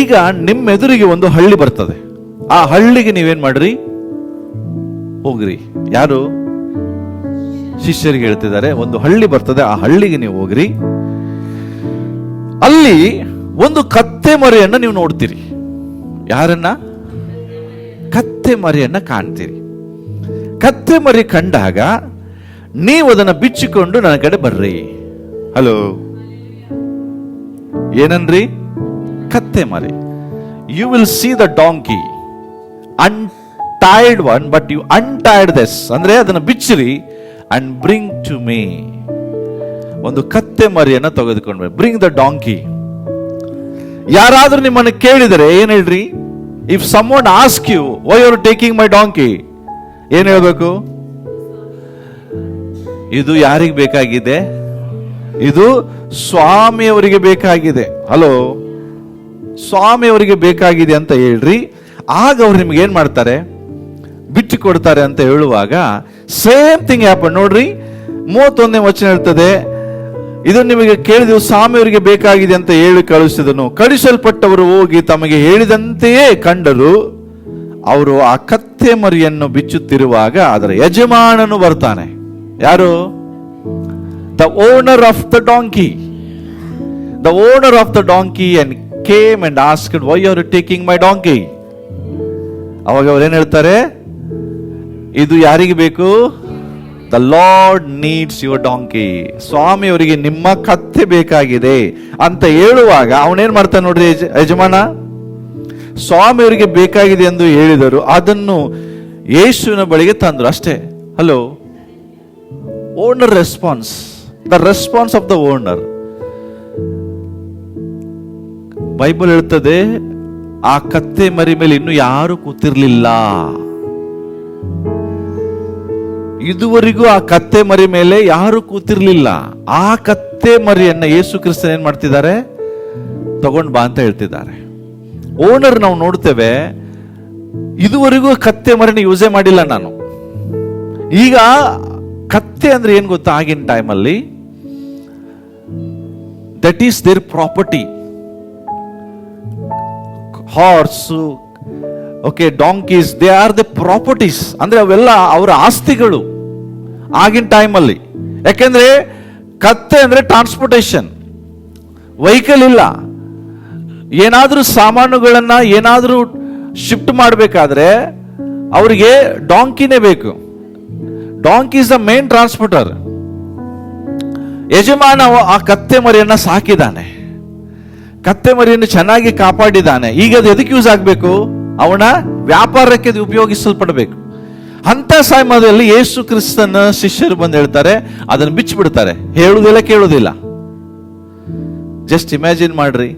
ಈಗ ನಿಮ್ಮ ಎದುರಿಗೆ ಒಂದು ಹಳ್ಳಿ ಬರ್ತದೆ, ಆ ಹಳ್ಳಿಗೆ ನೀವೇನ್ ಮಾಡ್ರಿ, ಹೋಗ್ರಿ. ಯಾರು? ಶಿಷ್ಯರಿಗೆ ಹೇಳ್ತಿದ್ದಾರೆ, ಒಂದು ಹಳ್ಳಿ ಬರ್ತದೆ, ಆ ಹಳ್ಳಿಗೆ ನೀವು ಹೋಗ್ರಿ. ಅಲ್ಲಿ ಒಂದು ಕತ್ತೆ ಮರಿಯನ್ನ ನೀವು ನೋಡ್ತೀರಿ. ಯಾರನ್ನ? ಕತ್ತೆ ಮರಿಯನ್ನ ಕಾಣ್ತೀರಿ. ಕತ್ತೆ ಮರಿ ಕಂಡಾಗ ನೀವು ಅದನ್ನ ಬಿಚ್ಚಿಕೊಂಡು ನನ್ನ ಕಡೆ ಬರ್ರಿ. ಹಲೋ, ಏನನ್ರಿ? ಕತ್ತೆ ಮರಿ. You will see the donkey, untied one, but you untied this, ಅಂದ್ರೆ ಅದನ್ನ ಬಿಚ್ಚಿರಿ, ಅಂಡ್ ಬ್ರಿಂಗ್ ಟು ಮೀ. ಒಂದು ಕತ್ತೆ ಮರಿಯನ್ನ ತೆಗೆದುಕೊಂಡು ಬ್ರಿಂಗ್ ದ ಡಾಂಕಿ. ಯಾರಾದ್ರೂ ನಿಮ್ಮನ್ನು ಕೇಳಿದರೆ ಏನ್ ಹೇಳ್ರಿ? If someone ask you why you are taking my donkey, ಏನ್ ಹೇಳ್ಬೇಕು? ಇದು ಯಾರಿಗೆ ಬೇಕಾಗಿದೆ? ಇದು ಸ್ವಾಮಿಯವರಿಗೆ ಬೇಕಾಗಿದೆ. ಹಲೋ, ಸ್ವಾಮಿಯವರಿಗೆ ಬೇಕಾಗಿದೆ ಅಂತ ಹೇಳ್ರಿ. ಆಗ ಅವ್ರು ನಿಮ್ಗೆ ಏನ್ ಮಾಡ್ತಾರೆ? ಬಿಟ್ಟು ಕೊಡ್ತಾರೆ ಅಂತ ಹೇಳುವಾಗ ಸೇಮ್ ಥಿಂಗ್ ಹ್ಯಾಪನ್. ನೋಡ್ರಿ, 31ನೇ ವಚನ ಹೇಳ್ತದೆ, ಇದು ನಿಮಗೆ ಕೇಳಿದೆವು, ಸ್ವಾಮಿಯವರಿಗೆ ಬೇಕಾಗಿದೆ ಅಂತ ಹೇಳಿ ಕಳಿಸಿದನು. ಕಳಿಸಲ್ಪಟ್ಟವರು ಹೋಗಿ ತಮಗೆ ಹೇಳಿದಂತೆಯೇ ಕಂಡರು. ಅವರು ಆ ಕತ್ತೆ ಮರಿಯನ್ನು ಬಿಚ್ಚುತ್ತಿರುವಾಗ ಅದರ ಯಜಮಾನನು ಬರ್ತಾನೆ. ಯಾರು? The owner of the donkey. The owner of the donkey and came and asked why are you taking my donkey. ಅವಾಗ ಅವ್ರು ಏನ್ ಹೇಳ್ತಾರೆ? ಇದು ಯಾರಿಗೆ ಬೇಕು? The Lord needs your donkey. ಸ್ವಾಮಿಯವರಿಗೆ ನಿಮ್ಮ ಕತ್ತೆ ಬೇಕಾಗಿದೆ ಅಂತ ಹೇಳುವಾಗ ಅವನೇನ್ ಮಾಡ್ತಾನೆ ನೋಡ್ರಿ, ಯಜಮಾನ ಸ್ವಾಮಿಯವರಿಗೆ ಬೇಕಾಗಿದೆ ಎಂದು ಹೇಳಿದರು. ಅದನ್ನು ಯೇಸುವಿನ ಬಳಿಗೆ ತಂದ್ರು. ಅಷ್ಟೇ. Hello, owner response, the response of the owner. Bible ಹೇಳ್ತದೆ, ಆ ಕತ್ತೆ ಮರಿ ಮೇಲೆ ಇನ್ನು ಯಾರು ಕೂತಿರ್ಲಿಲ್ಲ. ಇದುವರೆಗೂ ಆ ಕತ್ತೆ ಮರಿ ಮೇಲೆ ಯಾರು ಕೂತಿರ್ಲಿಲ್ಲ. ಆ ಕತ್ತೆ ಮರಿಯನ್ನ ಯೇಸು ಕ್ರಿಸ್ತನ್ ಏನ್ ಮಾಡ್ತಿದ್ದಾರೆ? ತಗೊಂಡ್ ಬಾ ಅಂತ ಹೇಳ್ತಿದ್ದಾರೆ. ಓನರ್ ನಾವು ನೋಡ್ತೇವೆ, ಇದುವರೆಗೂ ಕತ್ತೆ ಮರಿನ ಯೂಸೇ ಮಾಡಿಲ್ಲ ನಾನು. ಈಗ ಕತ್ತೆ ಅಂದ್ರೆ ಏನ್ ಗೊತ್ತಾ? ಆಗಿನ ಟೈಮಲ್ಲಿ that is their property. Horse, okay, donkeys, they are the properties. ಅಂದ್ರೆ ಅವೆಲ್ಲ ಅವರ ಆಸ್ತಿಗಳು ಆಗಿನ ಟೈಮಲ್ಲಿ. ಯಾಕೆಂದ್ರೆ ಕತ್ತೆ ಅಂದ್ರೆ ಟ್ರಾನ್ಸ್ಪೋರ್ಟೇಷನ್, ವೆಹಿಕಲ್ ಇಲ್ಲ. ಏನಾದ್ರೂ ಸಾಮಾನುಗಳನ್ನ ಏನಾದ್ರೂ ಶಿಫ್ಟ್ ಮಾಡಬೇಕಾದ್ರೆ ಅವರಿಗೆ ಡಾಂಕಿನೇ ಬೇಕು. Donkey is the main transporter. ಯಜಮಾನ ಆ ಕತ್ತೆ ಮರಿಯನ್ನ ಸಾಕಿದ್ದಾನೆ, ಕತ್ತೆ ಮರಿಯನ್ನು ಚೆನ್ನಾಗಿ ಕಾಪಾಡಿದ್ದಾನೆ. ಈಗ ಅದು ಎದಕ್ಕೆ ಯೂಸ್ ಆಗಬೇಕು? ಅವನ ವ್ಯಾಪಾರಕ್ಕೆ ಅದು ಉಪಯೋಗಿಸಲ್ಪಡಬೇಕು. ಅಂತ ಸಮಯದಲ್ಲಿ ಯೇಸು ಕ್ರಿಸ್ತನ ಶಿಷ್ಯರು ಬಂದು ಹೇಳ್ತಾರೆ, ಅದನ್ನು ಬಿಚ್ಚಿಬಿಡ್ತಾರೆ. ಹೇಳುವುದಿಲ್ಲ, ಕೇಳುವುದಿಲ್ಲ. ಜಸ್ಟ್ ಇಮ್ಯಾಜಿನ್ ಮಾಡ್ರಿ,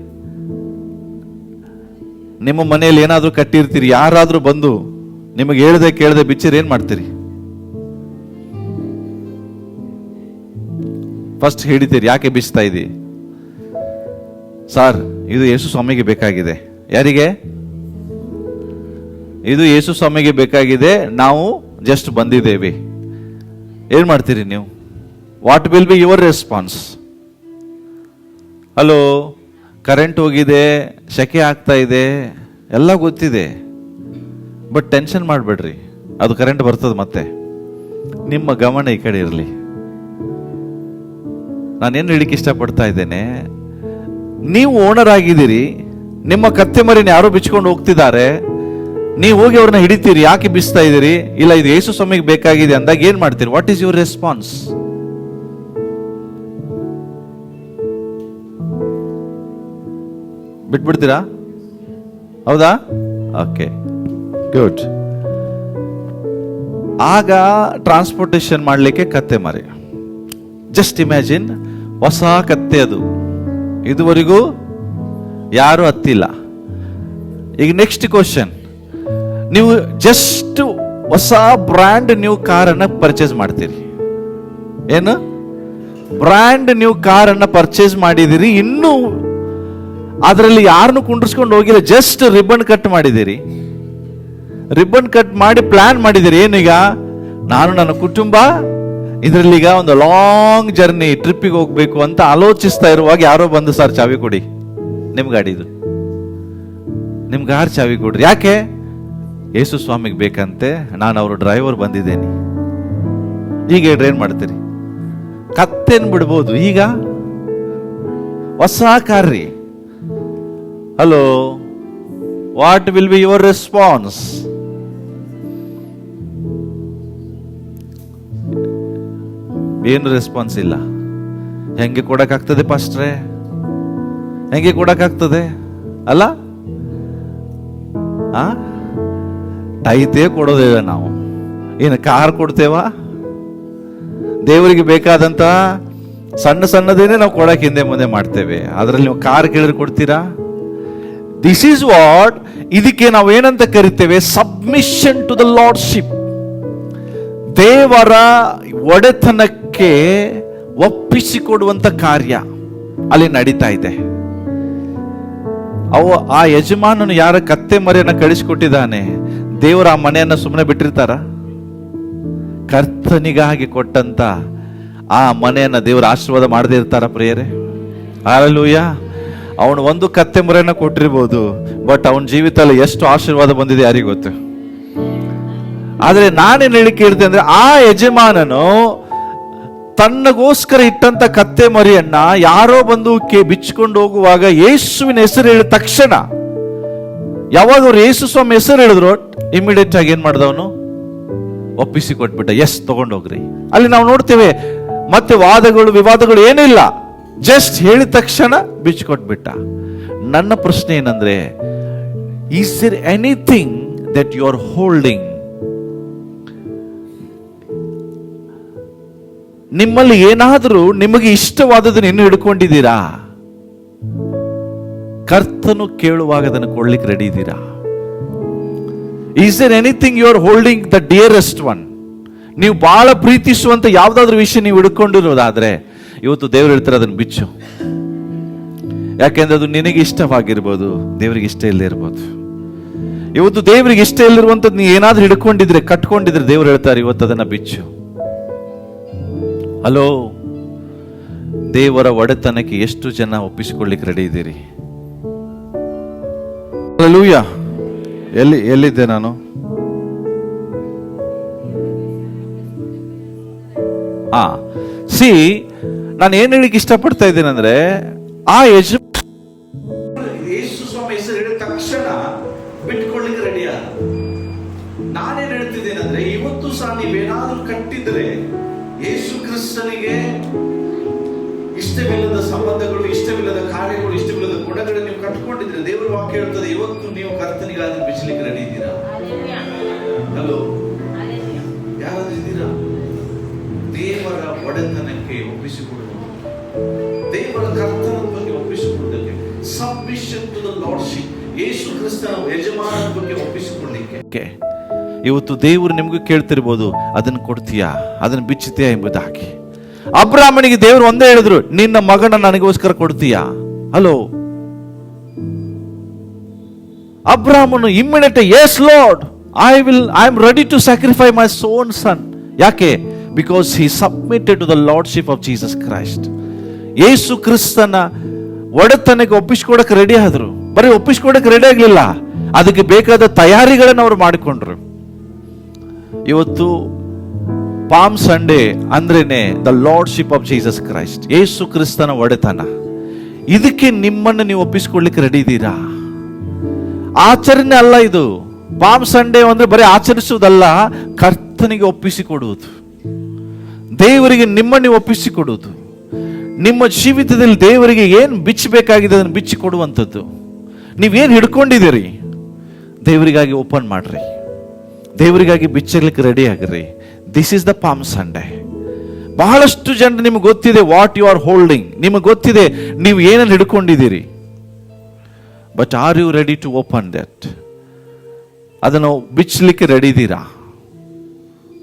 ನಿಮ್ಮ ಮನೆಯಲ್ಲಿ ಏನಾದ್ರೂ ಕಟ್ಟಿರ್ತೀರಿ, ಯಾರಾದ್ರೂ ಬಂದು ನಿಮಗೆ ಹೇಳ್ದೆ ಕೇಳದೆ ಬಿಚ್ಚಿರಿ, ಏನ್ ಮಾಡ್ತೀರಿ? ಫಸ್ಟ್ ಹಿಡಿತೀರಿ, ಯಾಕೆ ಬಿಚ್ತಾ ಇದ್ದೀ? ಸರ್, ಇದು ಯೇಸು ಸ್ವಾಮಿಗೆ ಬೇಕಾಗಿದೆ. ಯಾರಿಗೆ? ಇದು ಯೇಸು ಸ್ವಾಮಿಗೆ ಬೇಕಾಗಿದೆ, ನಾವು ಜಸ್ಟ್ ಬಂದಿದ್ದೇವೆ. ಏನ್ ಮಾಡ್ತೀರಿ ನೀವು? What will be your response? Hello, current ಹೋಗಿದೆ, ಸೆಕೆ ಆಗ್ತಾ ಇದೆ, ಎಲ್ಲ ಗೊತ್ತಿದೆ, ಬಟ್ ಟೆನ್ಷನ್ ಮಾಡಬೇಡ್ರಿ, ಅದು ಕರೆಂಟ್ ಬರ್ತದೆ. ಮತ್ತೆ ನಿಮ್ಮ ಗಮನ ಈ ಕಡೆ ಇರಲಿ. ನಾನೇನು ಹೇಳಿಕ್ಕೆ ಇಷ್ಟಪಡ್ತಾ ಇದ್ದೇನೆ, ನೀವು ಓನರ್ ಆಗಿದ್ದೀರಿ, ನಿಮ್ಮ ಕತ್ತೆ ಮರಿನ ಯಾರೋ ಬಿಚ್ಕೊಂಡು ಹೋಗ್ತಿದ್ದಾರೆ, ನೀವು ಹೋಗಿ ಅವ್ರನ್ನ ಹಿಡಿತೀರಿ, ಯಾಕೆ ಬಿಸ್ತಾ ಇದ್ದೀರಿ? ಇಲ್ಲ, ಇದು ಯೇಸು ಸ್ವಾಮಿಗೆ ಬೇಕಾಗಿದೆ ಅಂದಾಗ ಏನ್ ಮಾಡ್ತೀರಿ? What is your response? ಬಿಟ್ಬಿಡ್ತೀರಾ? ಹೌದಾ? Okay, good. ಆಗ ಟ್ರಾನ್ಸ್ಪೋರ್ಟೇಷನ್ ಮಾಡಲಿಕ್ಕೆ ಕತ್ತೆ ಮರಿ. ಜಸ್ಟ್ ಇಮ್ಯಾಜಿನ್, ಹೊಸ ಕತ್ತೆ ಅದು, ಇದುವರೆಗೂ ಯಾರು ಹತ್ತಿಲ್ಲ. ಈಗ ನೆಕ್ಸ್ಟ್ ಕ್ವಶನ್, ನೀವು ಜಸ್ಟ್ ಹೊಸ ಬ್ರ್ಯಾಂಡ್ ನ್ಯೂ ಕಾರನ್ನು ಪರ್ಚೇಸ್ ಮಾಡ್ತೀರಿ. ಏನು? ಬ್ರ್ಯಾಂಡ್ ನ್ಯೂ ಕಾರನ್ನು ಪರ್ಚೇಸ್ ಮಾಡಿದಿರಿ, ಇನ್ನೂ ಅದರಲ್ಲಿ ಯಾರನ್ನು ಕುಂಡ್ರಿಸ್ಕೊಂಡು ಹೋಗಿಲ್ಲ, ಜಸ್ಟ್ ರಿಬ್ಬನ್ ಕಟ್ ಮಾಡಿದಿರಿ. ರಿಬ್ಬನ್ ಕಟ್ ಮಾಡಿ ಪ್ಲಾನ್ ಮಾಡಿದಿರಿ, ಏನೀಗ ನಾನು ನನ್ನ ಕುಟುಂಬ ಇದರಲ್ಲೀಗ ಒಂದು ಲಾಂಗ್ ಜರ್ನಿ ಟ್ರಿಪ್ಪಿಗೆ ಹೋಗ್ಬೇಕು ಅಂತ ಆಲೋಚಿಸ್ತಾ ಇರುವಾಗ ಯಾರೋ ಬಂದು, ಸರ್ ಚಾವಿ ಕೊಡಿ, ನಿಮ್ ಗಾಡಿದು, ನಿಮ್ಗೆ ಯಾರು ಚಾವಿ ಕೊಡ್ರಿ? ಯಾಕೆ? ಯೇಸು ಸ್ವಾಮಿಗೆ ಬೇಕಂತೆ, ನಾನು ಅವರು ಡ್ರೈವರ್ ಬಂದಿದ್ದೇನೆ. ಈಗ ಏನ್ ಮಾಡ್ತೀರಿ? ಕತ್ತೇನ್ ಬಿಡ್ಬೋದು. ಈಗ ಹೊಸ ಕಾರ್ ರೀ. Hello, what will be your response? ಏನು ರೆಸ್ಪಾನ್ಸ್ ಇಲ್ಲ. ಹೆಂಗೆ ಕೊಡಕ್ಕಾಗ್ತದೆ ಪಾಸ್ಟ್ರೆ? ಹೆಂಗೆ ಕೊಡಕ್ಕಾಗ್ತದೆ? ಅಲ್ಲ, ಟೈತೇ ಕೊಡೋದೇವ ನಾವು. ಏನು ಕಾರ್ ಕೊಡ್ತೇವಾ? ದೇವರಿಗೆ ಬೇಕಾದಂತ ಸಣ್ಣ ಸಣ್ಣದೇನೆ ನಾವು ಕೊಡಕ್ಕೆ ಹಿಂದೆ ಮುಂದೆ ಮಾಡ್ತೇವೆ, ಅದರಲ್ಲಿ ನೀವು ಕಾರ್ ಕೇಳಿದ್ರೆ ಕೊಡ್ತೀರಾ? ದಿಸ್ ಈಸ್ ವಾಟ್, ಇದಕ್ಕೆ ನಾವು ಏನಂತ ಕರಿತೇವೆ? Submission to the lordship. ದೇವರ ಒಡೆತನಕ್ಕೆ ಒಪ್ಪಿಸಿಕೊಡುವಂತ ಕಾರ್ಯ ಅಲ್ಲಿ ನಡೀತಾ ಇದೆ. ಆ ಯಜಮಾನನು ಯಾರ ಕತ್ತೆ ಮರಿಯನ್ನ ಕಳಿಸಿಕೊಟ್ಟಿದ್ದಾನೆ, ದೇವರ ಆ ಮನೆಯನ್ನ ಸುಮ್ಮನೆ ಬಿಟ್ಟಿರ್ತಾರ? ಕರ್ತನಿಗಾಗಿ ಕೊಟ್ಟಂತ ಆ ಮನೆಯನ್ನ ದೇವರ ಆಶೀರ್ವಾದ ಮಾಡದೇ ಇರ್ತಾರ ಪ್ರಿಯರೇ? ಹಲ್ಲೆಲೂಯಾ. ಅವನು ಒಂದು ಕತ್ತೆ ಮರಿಯನ್ನ ಕೊಟ್ಟಿರ್ಬೋದು, ಬಟ್ ಅವನ ಜೀವಿತದಲ್ಲಿ ಎಷ್ಟು ಆಶೀರ್ವಾದ ಬಂದಿದೆ ಯಾರಿಗೂ ಗೊತ್ತು. ಆದ್ರೆ ನಾನೇನ್ ಹೇಳಿಕೆ ಹೇಳ್ತೇನೆ ಅಂದ್ರೆ, ಆ ಯಜಮಾನನು ತನ್ನಗೋಸ್ಕರ ಇಟ್ಟಂತ ಕತ್ತೆ ಮರಿಯನ್ನ ಯಾರೋ ಬಂದು ಬಿಚ್ಚಿಕೊಂಡು ಹೋಗುವಾಗ ಯೇಸುವಿನ ಹೆಸರು ಹೇಳಿದ ತಕ್ಷಣ, ಯಾವಾಗ ಅವ್ರು ಯೇಸು ಸ್ವಾಮಿ ಹೆಸರು ಹೇಳಿದ್ರು, ಇಮಿಡಿಯೇಟ್ ಆಗಿ ಏನ್ ಮಾಡ್ದವನು? ಒಪ್ಪಿಸಿ ಕೊಟ್ಬಿಟ್ಟ. ಎಸ್, ತಗೊಂಡೋಗ್ರಿ. ಅಲ್ಲಿ ನಾವು ನೋಡ್ತೇವೆ, ಮತ್ತೆ ವಾದಗಳು ವಿವಾದಗಳು ಏನಿಲ್ಲ, ಜಸ್ಟ್ ಹೇಳಿದ ತಕ್ಷಣ ಬಿಚ್ಚಿಕೊಟ್ಬಿಟ್ಟ. ನನ್ನ ಪ್ರಶ್ನೆ ಏನಂದ್ರೆ, is there anything that you are holding? ನಿಮ್ಮಲ್ಲಿ ಏನಾದರೂ ನಿಮಗೆ ಇಷ್ಟವಾದದನ್ನು ಇನ್ನೂ ಹಿಡ್ಕೊಂಡಿದ್ದೀರಾ? ಕರ್ತನು ಕೇಳುವಾಗ ಅದನ್ನು ಕೊಡ್ಲಿಕ್ಕೆ ರೆಡಿ ಇದ್ದೀರಾ? Is there anything you are holding the dearest one? ನೀವು ಬಹಳ ಪ್ರೀತಿಸುವಂತ ಯಾವ್ದಾದ್ರು ವಿಷಯ ನೀವು ಹಿಡ್ಕೊಂಡಿರೋದಾದ್ರೆ, ಇವತ್ತು ದೇವರು ಹೇಳ್ತಾರೆ ಅದನ್ನು ಬಿಚ್ಚು. ಯಾಕೆಂದ್ರೆ ಅದು ನಿನಗೆ ಇಷ್ಟವಾಗಿರ್ಬೋದು, ದೇವರಿಗೆ ಇಷ್ಟ ಇಲ್ಲದೆ ಇರ್ಬೋದು. ಇವತ್ತು ದೇವರಿಗೆ ಇಷ್ಟ ಇಲ್ಲಿರುವಂತದ್ದು ನೀವು ಏನಾದ್ರೂ ಹಿಡ್ಕೊಂಡಿದ್ರೆ, ಕಟ್ಕೊಂಡಿದ್ರೆ, ದೇವರು ಹೇಳ್ತಾರೆ ಇವತ್ತು ಅದನ್ನ ಬಿಚ್ಚು. ಹಲೋ, ದೇವರ ಒಡೆತನಕ್ಕೆ ಎಷ್ಟು ಜನ ಒಪ್ಪಿಸಿಕೊಳ್ಳಿಕ್ಕೆ ರೆಡಿ ಇದ್ದೀರಿ? ಹಲ್ಲೆಲೂಯಾ. ಎಲ್ಲಿದ್ದೆ ನಾನು? ನಾನು ಏನ್ ಹೇಳಿಕ್ಕೆ ಇಷ್ಟಪಡ್ತಾ ಇದ್ದೇನೆಂದ್ರೆ, ಆ ಯೇಸು ಸ್ವಾಮಿ ಹೆಸರು ಹೇಳಿದ ತಕ್ಷಣ ಬಿಟ್ಕೊಳ್ಳಿಕ್ಕೆ ರೆಡಿ ಆದ. ನಾನೇನ್ ಹೇಳ್ತಿದ್ದೇನೆಂದ್ರೆ, ಇವತ್ತು ಸಹ ನೀವೇನಾದ್ರೂ ಕಟ್ಟಿದ್ರೆ ಯೇಸು ಕ್ರಿಸ್ತನಿಗೆ ಇಷ್ಟವಿಲ್ಲದ ಸಂಬಂಧಗಳು, ಇಷ್ಟವಿಲ್ಲದ ಕಾರ್ಯಗಳು, ಇಷ್ಟವಿಲ್ಲದ ಗುಣಗಳನ್ನು ನೀವು ಕಟ್ಕೊಂಡಿದ್ರೆ, ದೇವರ ವಾಕ್ಯ ಹೇಳ್ತದೆ ಇವತ್ತು ನೀವು ಕರ್ತನಿಗಾದ್ರೂ ಬಿಚ್ಚಲಿಕ್ಕೆ ರೆಡಿ ಇದ್ದೀರಾ? ಹಲೋ, ಯಾರಾದ್ರೂ ಇದ್ದೀರಾ? ದೇವರ ಒಡೆತನಕ್ಕೆ ಒಪ್ಪಿಸಿಕೊಡುವ, ದೇವರ ಕರ್ತನತ್ವಕ್ಕೆ ಒಪ್ಪಿಸಿಕೊಳ್ಳಲಿಕ್ಕೆ, ಸಬ್ಮಿಷನ್ ಟು ದ ಲಾರ್ಡ್ಶಿಪ್, ಯೇಸು ಕ್ರಿಸ್ತನ ಯಜಮಾನತ್ವಕ್ಕೆ ಒಪ್ಪಿಸಿಕೊಳ್ಳಲಿಕ್ಕೆ. ಇವತ್ತು ದೇವರು ನಿಮಗೂ ಕೇಳ್ತಿರ್ಬೋದು, ಅದನ್ನು ಕೊಡ್ತೀಯಾ, ಅದನ್ನು ಬಿಚ್ಚುತ್ತೀಯಾ ಎಂಬುದಾಗಿ. ಅಬ್ರಾಹ್ಮನಿಗೆ ದೇವರು ಒಂದೇ ಹೇಳಿದ್ರು, ನಿನ್ನ ಮಗನ ನನಗೋಸ್ಕರ ಕೊಡ್ತೀಯಾ? ಹಲೋ, ಅಬ್ರಾಹ್ಮನು immediate, yes Lord, I am ready to sacrifice my own son. ಯಾಕೆ? Because he submitted to the lordship of Jesus Christ. Yesu ಕ್ರಿಸ್ತನ ಒಡೆತನಕ್ಕೆ ಒಪ್ಪಿಸ್ಕೊಡಕ್ಕೆ ರೆಡಿ ಆದ್ರು. ಬರೀ ಒಪ್ಪಿಸ್ಕೊಡಕ್ಕೆ ರೆಡಿ ಆಗ್ಲಿಲ್ಲ, ಅದಕ್ಕೆ ಬೇಕಾದ ತಯಾರಿಗಳನ್ನು ಅವರು ಮಾಡಿಕೊಂಡ್ರು. ಇವತ್ತು ಪಾಮ್ ಸಂಡೇ ಅಂದ್ರೇನೆ the lordship of Jesus Christ, Yesu ಕ್ರಿಸ್ತನ ಒಡೆತನ. ಇದಕ್ಕೆ ನಿಮ್ಮನ್ನು ನೀವು ಒಪ್ಪಿಸಿಕೊಳ್ಳಿಕ್ಕೆ ರೆಡಿ ಇದ್ದೀರಾ? ಆಚರಣೆ ಅಲ್ಲ ಇದು. ಪಾಮ್ ಸಂಡೇ ಅಂದ್ರೆ ಬರೀ ಆಚರಿಸುವುದಲ್ಲ, ಕರ್ತನಿಗೆ ಒಪ್ಪಿಸಿಕೊಡುವುದು, ದೇವರಿಗೆ ನಿಮ್ಮನ್ನು ನೀವು ಒಪ್ಪಿಸಿಕೊಡುವುದು. ನಿಮ್ಮ ಜೀವಿತದಲ್ಲಿ ದೇವರಿಗೆ ಏನು ಬಿಚ್ಚಬೇಕಾಗಿದೆ ಅದನ್ನು ಬಿಚ್ಚಿ ಕೊಡುವಂಥದ್ದು. ನೀವೇನು ಹಿಡ್ಕೊಂಡಿದ್ದೀರಿ ದೇವರಿಗಾಗಿ ಓಪನ್ ಮಾಡ್ರಿ, ದೇವರಿಗಾಗಿ ಬಿಚ್ಚಲಿಕ್ಕೆ ರೆಡಿ ಆಗಿರಿ. This is the palm Sunday. ಬಹಳಷ್ಟು ಜನ ನಿಮಗೆ ಗೊತ್ತಿದೆ ವಾಟ್ ಯು ಆರ್ ಹೋಲ್ಡಿಂಗ್, ನಿಮಗೆ ಗೊತ್ತಿದೆ ನೀವು ಏನನ್ನು ಹಿಡ್ಕೊಂಡಿದ್ದೀರಿ. But are you ready to open that? ಅದನ್ನು ಬಿಚ್ಚಲಿಕ್ಕೆ ರೆಡಿ ಇದ್ದೀರಾ?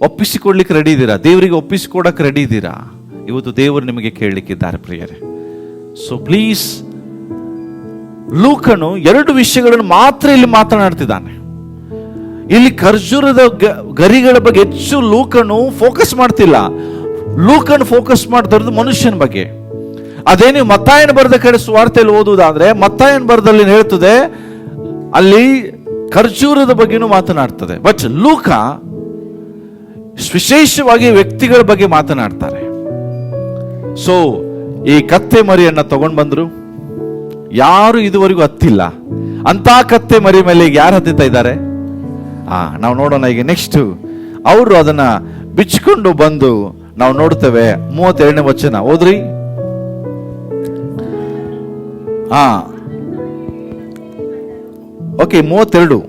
ಒಪ್ಪಿಸಿಕೊಡ್ಲಿಕ್ಕೆ ರೆಡಿ ಇದ್ದೀರಾ? ದೇವರಿಗೆ ಒಪ್ಪಿಸಿಕೊಡಕ್ಕೆ ರೆಡಿ ಇದ್ದೀರಾ? ಇವತ್ತು ದೇವರು ನಿಮಗೆ ಕೇಳಲಿಕ್ಕಿದ್ದಾರೆ ಪ್ರಿಯರೇ. ಸೊ ಪ್ಲೀಸ್, ಲೂಕನು 2 ವಿಷಯಗಳನ್ನು ಮಾತ್ರ ಇಲ್ಲಿ ಮಾತನಾಡ್ತಿದ್ದಾನೆ. ಇಲ್ಲಿ ಖರ್ಜೂರದ ಗರಿಗಳ ಬಗ್ಗೆ ಹೆಚ್ಚು ಲೂಕನು ಫೋಕಸ್ ಮಾಡ್ತಿಲ್ಲ. ಲೂಕನು ಫೋಕಸ್ ಮಾಡ್ತಿರೋದು ಮನುಷ್ಯನ ಬಗ್ಗೆ. ಅದೇ ನೀವು ಮತ್ತಾಯನ ಬರೆದ ಕಡೆ ಸುವಾರ್ತೆಯಲ್ಲಿ ಓದುವುದಾದ್ರೆ, ಮತ್ತಾಯನ ಬರೆದಲ್ಲಿ ಹೇಳ್ತದೆ ಅಲ್ಲಿ ಖರ್ಜೂರದ ಬಗ್ಗೆನೂ ಮಾತನಾಡ್ತದೆ. ಬಟ್ ಲೂಕ ವಿಶೇಷವಾಗಿ ವ್ಯಕ್ತಿಗಳ ಬಗ್ಗೆ ಮಾತನಾಡ್ತಾರೆ. ಸೊ ಈ ಕತ್ತೆ ಮರಿಯನ್ನ ತಗೊಂಡು ಬಂದ್ರು, ಯಾರು ಇದುವರೆಗೂ ಹತ್ತಿಲ್ಲ ಅಂತ ಕತ್ತೆ ಮರಿ ಮೇಲೆ ಯಾರು ಹತ್ತುತ್ತಾ ಇದ್ದಾರೆ? ನಾವು ನೋಡೋಣ ಈಗ. ನೆಕ್ಸ್ಟ್ ಅವರು ಅದನ್ನ ಬಿಚ್ಚಿಕೊಂಡು ಬಂದು ನಾವು ನೋಡ್ತೇವೆ. 32ನೇ ವಚನ ಓದ್ರಿ. ಓಕೆ, 32.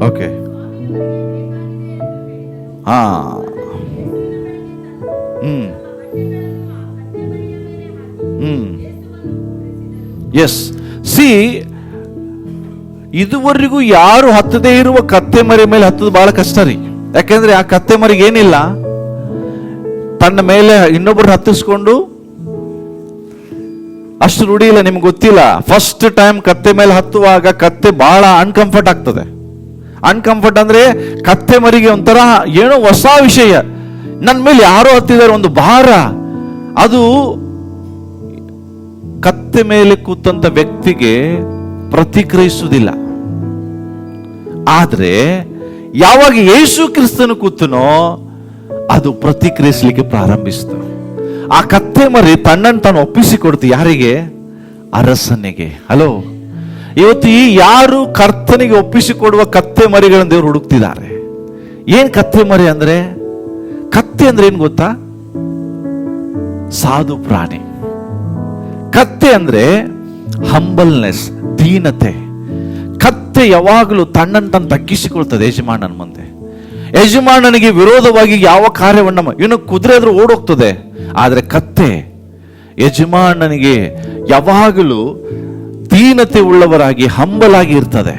Okay, S. ಸಿ, ಇದುವರೆಗೂ ಯಾರು ಹತ್ತದೇ ಇರುವ ಕತ್ತೆ ಮರಿ ಮೇಲೆ ಹತ್ತದು ಬಹಳ ಕಷ್ಟ ರೀ. ಯಾಕೆಂದ್ರೆ ಆ ಕತ್ತೆ ಮರಿಗೆ ಏನಿಲ್ಲ, ತನ್ನ ಮೇಲೆ ಇನ್ನೊಬ್ಬರು ಹತ್ತಿಸ್ಕೊಂಡು ಅಷ್ಟು ರೂಢಿ ಇಲ್ಲ. ನಿಮ್ಗೆ ಗೊತ್ತಿಲ್ಲ, ಫಸ್ಟ್ ಟೈಮ್ ಕತ್ತೆ ಮೇಲೆ ಹತ್ತುವಾಗ ಕತ್ತೆ ಬಹಳ ಅನ್ಕಂಫರ್ಟ್ ಆಗ್ತದೆ. ಅನ್ಕಂಫರ್ಟ್ ಅಂದ್ರೆ ಕತ್ತೆ ಮರಿಗೆ ಒಂಥರ ಏನೋ ಹೊಸ ವಿಷಯ, ನನ್ನ ಮೇಲೆ ಯಾರೋ ಹತ್ತಿದ್ದಾರೆ, ಒಂದು ಭಾರ. ಅದು ಕತ್ತೆ ಮೇಲೆ ಕೂತಂತ ವ್ಯಕ್ತಿಗೆ ಪ್ರತಿಕ್ರಿಯಿಸುವುದಿಲ್ಲ. ಆದ್ರೆ ಯಾವಾಗ ಯೇಸು ಕ್ರಿಸ್ತನು ಕೂತನೋ ಅದು ಪ್ರತಿಕ್ರಿಯಿಸಲಿಕ್ಕೆ ಪ್ರಾರಂಭಿಸಿತು. ಆ ಕತ್ತೆ ಮರಿ ತನ್ನನ್ನು ತಾನು ಒಪ್ಪಿಸಿಕೊಡ್ತು. ಯಾರಿಗೆ? ಅರಸನಿಗೆ. ಹಲೋ, ಇವತ್ತು ಈ ಯಾರು ಕರ್ತನಿಗೆ ಒಪ್ಪಿಸಿಕೊಡುವ ಕತ್ತೆ ಮರಿಗಳನ್ನು ದೇವರು ಹುಡುಕ್ತಿದ್ದಾರೆ. ಏನ್ ಕತ್ತೆ ಮರಿ ಅಂದ್ರೆ? ಕತ್ತೆ ಅಂದ್ರೆ ಏನ್ ಗೊತ್ತಾ? ಸಾಧು ಪ್ರಾಣಿ. ಕತ್ತೆ ಅಂದ್ರೆ ಹಂಬಲ್ನೆಸ್, ದೀನತೆ. ಕತ್ತೆ ಯಾವಾಗಲೂ ತನ್ನನ್ನು ತಾನು ತಗ್ಗಿಸಿಕೊಳ್ತದೆ ಯಜಮಾನನ ಮುಂದೆ. ಯಜಮಾನನಿಗೆ ವಿರೋಧವಾಗಿ ಯಾವ ಕಾರ್ಯವನ್ನ, ಇನ್ನು ಕುದುರೆ ಆದ್ರೂ ಓಡೋಗ್ತದೆ, ಆದ್ರೆ ಕತ್ತೆ ಯಜಮಾನನಿಗೆ ಯಾವಾಗಲೂ ದೀನತೆ ಉಳ್ಳವರಾಗಿ ಹಂಬಲಾಗಿ ಇರ್ತದೆ.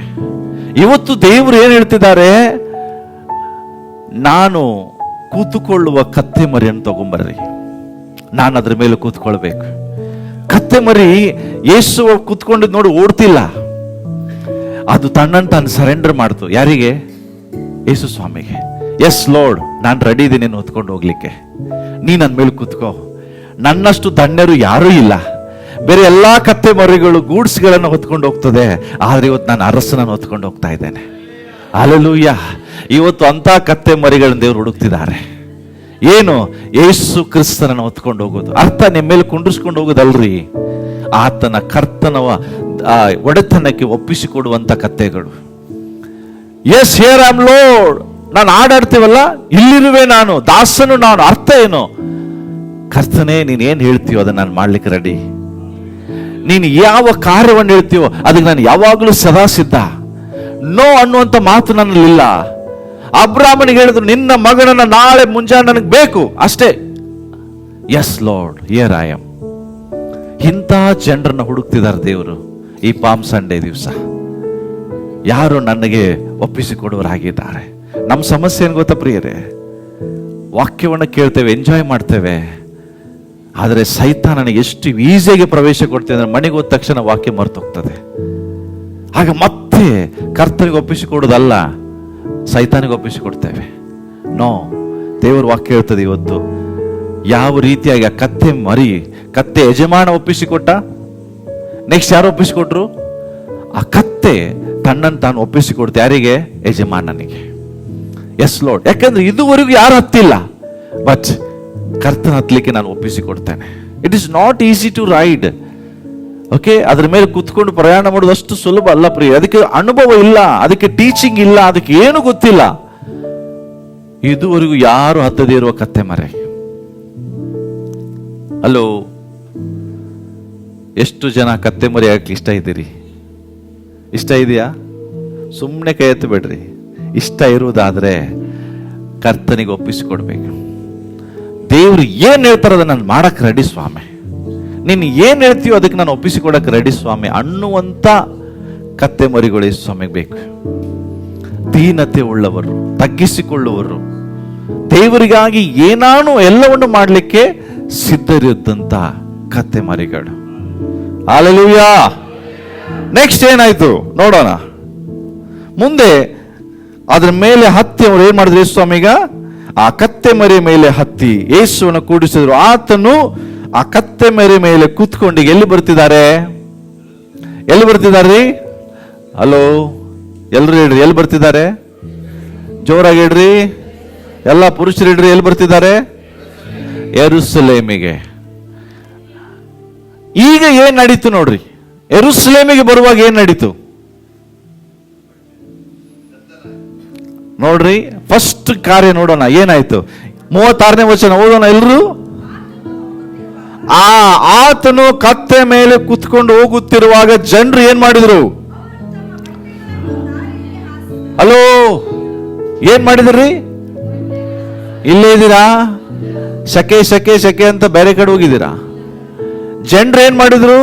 ಇವತ್ತು ದೇವರು ಏನ್ ಹೇಳ್ತಿದ್ದಾರೆ? ನಾನು ಕೂತುಕೊಳ್ಳುವ ಕತ್ತೆ ಮರಿಯನ್ನು ತಗೊಂಬರ್ರಿ, ನಾನು ಅದ್ರ ಮೇಲೆ ಕೂತ್ಕೊಳ್ಬೇಕು. ಕತ್ತೆ ಮರಿ ಯೇಸು ಕೂತ್ಕೊಂಡಿದ್ ನೋಡಿ ಓಡ್ತಿಲ್ಲ, ಅದು ತನ್ನನ್ನು ತಾನು ಸರೆಂಡರ್ ಮಾಡ್ತು. ಯಾರಿಗೆ? ಯೇಸು ಸ್ವಾಮಿಗೆ. ಎಸ್ ಲಾರ್ಡ್, ನಾನು ರೆಡಿ ಇದ್ದೀನಿ ಹೊತ್ಕೊಂಡು ಹೋಗ್ಲಿಕ್ಕೆ, ನೀ ನನ್ನ ಮೇಲೆ ಕೂತ್ಕೋ. ನನ್ನಷ್ಟು ಧನ್ಯರು ಯಾರೂ ಇಲ್ಲ. ಬೇರೆ ಎಲ್ಲಾ ಕತ್ತೆ ಮರಿಗಳು ಗೂಡ್ಸ್ಗಳನ್ನು ಹೊತ್ಕೊಂಡು ಹೋಗ್ತದೆ, ಆದ್ರೆ ಇವತ್ತು ನಾನು ಅರಸನನ್ನು ಹೊತ್ಕೊಂಡು ಹೋಗ್ತಾ ಇದ್ದೇನೆ. ಹಲ್ಲೆಲೂಯಾ. ಇವತ್ತು ಅಂತ ಕತ್ತೆ ಮರಿಗಳನ್ನ ದೇವರು ಹುಡುಕ್ತಿದ್ದಾರೆ. ಏನು? ಯೇಸು ಕ್ರಿಸ್ತನನ್ನು ಹೊತ್ಕೊಂಡು ಹೋಗೋದು. ಅರ್ಥ ನಿಮ್ಮ ಮೇಲೆ ಕುಂಡ್ರಿಸ್ಕೊಂಡು ಹೋಗೋದಲ್ರಿ, ಆತನ ಕರ್ತನ ಒಡೆತನಕ್ಕೆ ಒಪ್ಪಿಸಿಕೊಡುವಂತ ಕತ್ತೆಗಳು. Yes, here I am Lord. ನಾನು ಆಡಾಡ್ತೀವಲ್ಲ, ಇಲ್ಲಿರುವೆ ನಾನು, ದಾಸನು ನಾನು. ಅರ್ಥ ಏನು? ಕರ್ತನೇ, ನೀನ್ ಏನ್ ಹೇಳ್ತೀಯೋ ಅದನ್ನ ನಾನು ಮಾಡ್ಲಿಕ್ಕೆ ರೆಡಿ. ನೀನು ಯಾವ ಕಾರ್ಯವನ್ನು ಹೇಳ್ತೀವೋ ಅದಕ್ಕೆ ನಾನು ಯಾವಾಗಲೂ ಸದಾ ಸಿದ್ಧ. ನೋ ಅನ್ನುವಂತ ಮಾತು ನನ್ನಲ್ಲಿಲ್ಲ. ಅಬ್ರಾಹ್ಮನಿಗೆ ಹೇಳಿದ್ರು, ನಿನ್ನ ಮಗನನ್ನ ನಾಳೆ ಮುಂಜಾನೆ ನನಗೆ ಬೇಕು, ಅಷ್ಟೇ. S lord, here I am. ಇಂಥ ಜನರನ್ನ ಹುಡುಕ್ತಿದ್ದಾರೆ ದೇವರು ಈ ಪಾಮ್ ಸಂಡೇ ದಿವಸ. ಯಾರು ನನಗೆ ಒಪ್ಪಿಸಿಕೊಡುವರಾಗಿದ್ದಾರೆ. ನಮ್ಮ ಸಮಸ್ಯೆ ಏನು ಗೊತ್ತಾ ಪ್ರಿಯರೇ? ವಾಕ್ಯವನ್ನು ಕೇಳ್ತೇವೆ, ಎಂಜಾಯ್ ಮಾಡ್ತೇವೆ, ಆದರೆ ಸೈತಾನ ನನಗೆ ಎಷ್ಟು ಈಸಿಯಾಗಿ ಪ್ರವೇಶ ಕೊಡ್ತೇವೆ ಅಂದ್ರೆ ಮನೆಗೆ ಹೋದ ತಕ್ಷಣ ವಾಕ್ಯ ಮರ್ತೋಗ್ತದೆ. ಆಗ ಮತ್ತೆ ಕರ್ತನಿಗೆ ಒಪ್ಪಿಸಿಕೊಡೋದಲ್ಲ, ಸೈತಾನಿಗೆ ಒಪ್ಪಿಸಿಕೊಡ್ತೇವೆ. ನೋ, ದೇವರ ವಾಕ್ಯ ಹೇಳ್ತದೆ ಇವತ್ತು ಯಾವ ರೀತಿಯಾಗಿ ಆ ಕತ್ತೆ ಮರಿ, ಕತ್ತೆ ಯಜಮಾನ ಒಪ್ಪಿಸಿಕೊಟ್ಟ, ನೆಕ್ಸ್ಟ್ ಯಾರು ಒಪ್ಪಿಸಿಕೊಟ್ರು? ಆ ಕತ್ತೆ ತನ್ನನ್ನು ತಾನು ಒಪ್ಪಿಸಿಕೊಡ್ತು. ಯಾರಿಗೆ? ಯಜಮಾನನಿಗೆ. Yes Lord. ಯಾಕಂದ್ರೆ ಇದುವರೆಗೂ ಯಾರು ಹತ್ತಿಲ್ಲ, ಬಟ್ ಕರ್ತನ ಹತ್ತಲಿಕ್ಕೆ ನಾನು ಒಪ್ಪಿಸಿಕೊಡ್ತೇನೆ. It is not easy to ride. Okay, ಅದ್ರ ಮೇಲೆ ಕುತ್ಕೊಂಡು ಪ್ರಯಾಣ ಮಾಡೋದು ಅಷ್ಟು ಸುಲಭ ಅಲ್ಲ ಪ್ರಿಯ. ಅದಕ್ಕೆ ಅನುಭವ ಇಲ್ಲ, ಅದಕ್ಕೆ ಟೀಚಿಂಗ್ ಇಲ್ಲ, ಅದಕ್ಕೆ ಏನು ಗೊತ್ತಿಲ್ಲ. ಇದುವರೆಗೂ ಯಾರು ಹತ್ತದೇ ಇರುವ ಕತ್ತೆ ಮರೆ. ಹಲೋ, ಎಷ್ಟು ಜನ ಕತ್ತೆ ಮರಿ ಆಗಕ್ಕೆ ಇಷ್ಟ ಇದ್ದೀರಿ? ಇಷ್ಟ ಇದೆಯಾ? ಸುಮ್ಮನೆ ಕೈ ಎತ್ತಬೇಡ್ರಿ. ಇಷ್ಟ ಇರುವುದಾದ್ರೆ ಕರ್ತನಿಗೆ ಒಪ್ಪಿಸಿಕೊಡ್ಬೇಕು. ದೇವ್ರು ಏನ್ ಹೇಳ್ತಾರ ಅದನ್ನ ನಾನು ಮಾಡಕ್ ರೆಡಿ ಸ್ವಾಮಿ, ನೀನು ಏನ್ ಹೇಳ್ತೀಯೋ ಅದಕ್ಕೆ ನಾನು ಒಪ್ಪಿಸಿಕೊಡಕ್ ರೆಡಿ ಸ್ವಾಮಿ ಅನ್ನುವಂತ ಕತ್ತೆ ಮರಿಗಳು ಸ್ವಾಮಿಗೆ ಬೇಕು. ದೀನತೆ ಉಳ್ಳವರು, ತಗ್ಗಿಸಿಕೊಳ್ಳುವರು, ದೇವರಿಗಾಗಿ ಏನಾನು ಎಲ್ಲವನ್ನು ಮಾಡಲಿಕ್ಕೆ ಸಿದ್ಧರಿದ್ದಂತ ಕತ್ತೆ ಮರಿಗಳು. ಹಲ್ಲೆಲೂಯಾ. ನೆಕ್ಸ್ಟ್ ಏನಾಯ್ತು ನೋಡೋಣ. ಮುಂದೆ ಅದ್ರ ಮೇಲೆ ಹತ್ತಿ ಅವ್ರು ಏನ್ ಮಾಡಿದ್ರು? ಸ್ವಾಮಿಗ ಆ ಕತ್ತೆ ಮರಿ ಮೇಲೆ ಹತ್ತಿ ಯೇಸುವನ್ನು ಕೂಡಿಸಿದ್ರು. ಆತನು ಆ ಕತ್ತೆ ಮರಿ ಮೇಲೆ ಕೂತ್ಕೊಂಡು ಎಲ್ಲಿ ಬರ್ತಿದ್ದಾರೆ? ಎಲ್ಲಿ ಬರ್ತಿದಾರ್ರಿ? ಹಲೋ, ಎಲ್ರು ಹೇಳ್ರಿ, ಎಲ್ಲಿ ಬರ್ತಿದ್ದಾರೆ? ಜೋರಾಗಿ ಹೇಳ್ರಿ, ಎಲ್ಲ ಪುರುಷರು ಹೇಳ್ರಿ, ಎಲ್ಲಿ ಬರ್ತಿದ್ದಾರೆ? ಯೆರೂಸಲೇಮಿಗೆ. ಈಗ ಏನ್ ನಡೀತು ನೋಡ್ರಿ. ಯೆರೂಸಲೇಮಿಗೆ ಬರುವಾಗ ಏನ್ ನಡೀತು ನೋಡ್ರಿ. ಫಸ್ಟ್ ಕಾರ್ಯ ನೋಡೋಣ, ಏನಾಯ್ತು? 36ನೇ ವಚನ ಓದೋಣ ಎಲ್ರು. ಆತನು ಕತ್ತೆ ಮೇಲೆ ಕುತ್ಕೊಂಡು ಹೋಗುತ್ತಿರುವಾಗ ಜನರು ಏನ್ ಮಾಡಿದ್ರು? ಹಲೋ, ಏನ್ ಮಾಡಿದ್ರಿ? ಇಲ್ಲೇ ಇದ್ದೀರಾ? ಶಕೆ ಶಕೆ ಶಕೆ ಅಂತ ಬೇರೆ ಕಡೆ ಹೋಗಿದ್ದೀರಾ? ಜನರು ಏನ್ ಮಾಡಿದ್ರು?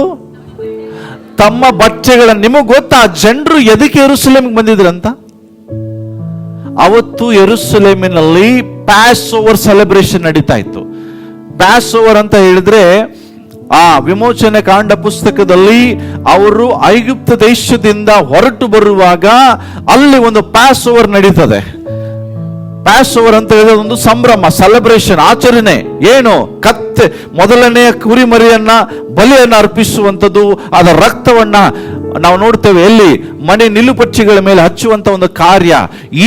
ತಮ್ಮ ಬಟ್ಟೆಗಳನ್ನ, ನಿಮಗ್ ಗೊತ್ತಾ ಜನರು ಎದಕ್ಕೆ ಯೆರೂಸಲೇಮಿಗೆ ಬಂದಿದ್ರಂತ? ಅವತ್ತು ಯೆರೂಸಲೇಮಿನಲ್ಲಿ ಪ್ಯಾಸ್ ಓವರ್ ಸೆಲೆಬ್ರೇಷನ್ ನಡೀತಾ ಇತ್ತು. ಪ್ಯಾಸ್ ಓವರ್ ಅಂತ ಹೇಳಿದ್ರೆ ಆ ವಿಮೋಚನೆ ಕಾಂಡ ಪುಸ್ತಕದಲ್ಲಿ ಅವರು ಐಗುಪ್ತ ದೇಶದಿಂದ ಹೊರಟು ಬರುವಾಗ ಅಲ್ಲಿ ಒಂದು ಪ್ಯಾಸ್ ಓವರ್ ನಡೀತದೆ. ಪ್ಯಾಸ್ ಓವರ್ ಅಂತ ಹೇಳಿದ್ರೆ ಒಂದು ಸಂಭ್ರಮ, ಸೆಲೆಬ್ರೇಷನ್, ಆಚರಣೆ. ಏನು? ಕತ್ತೆ ಮೊದಲನೆಯ ಕುರಿಮರಿಯನ್ನ ಬಲಿಯನ್ನ ಅರ್ಪಿಸುವಂಥದ್ದು, ಅದರ ರಕ್ತವನ್ನ ನಾವು ನೋಡ್ತೇವೆ ಎಲ್ಲಿ? ಮನೆ ನಿಲುಪಚ್ಚಿಗಳ ಮೇಲೆ ಹಚ್ಚುವಂತ ಒಂದು ಕಾರ್ಯ.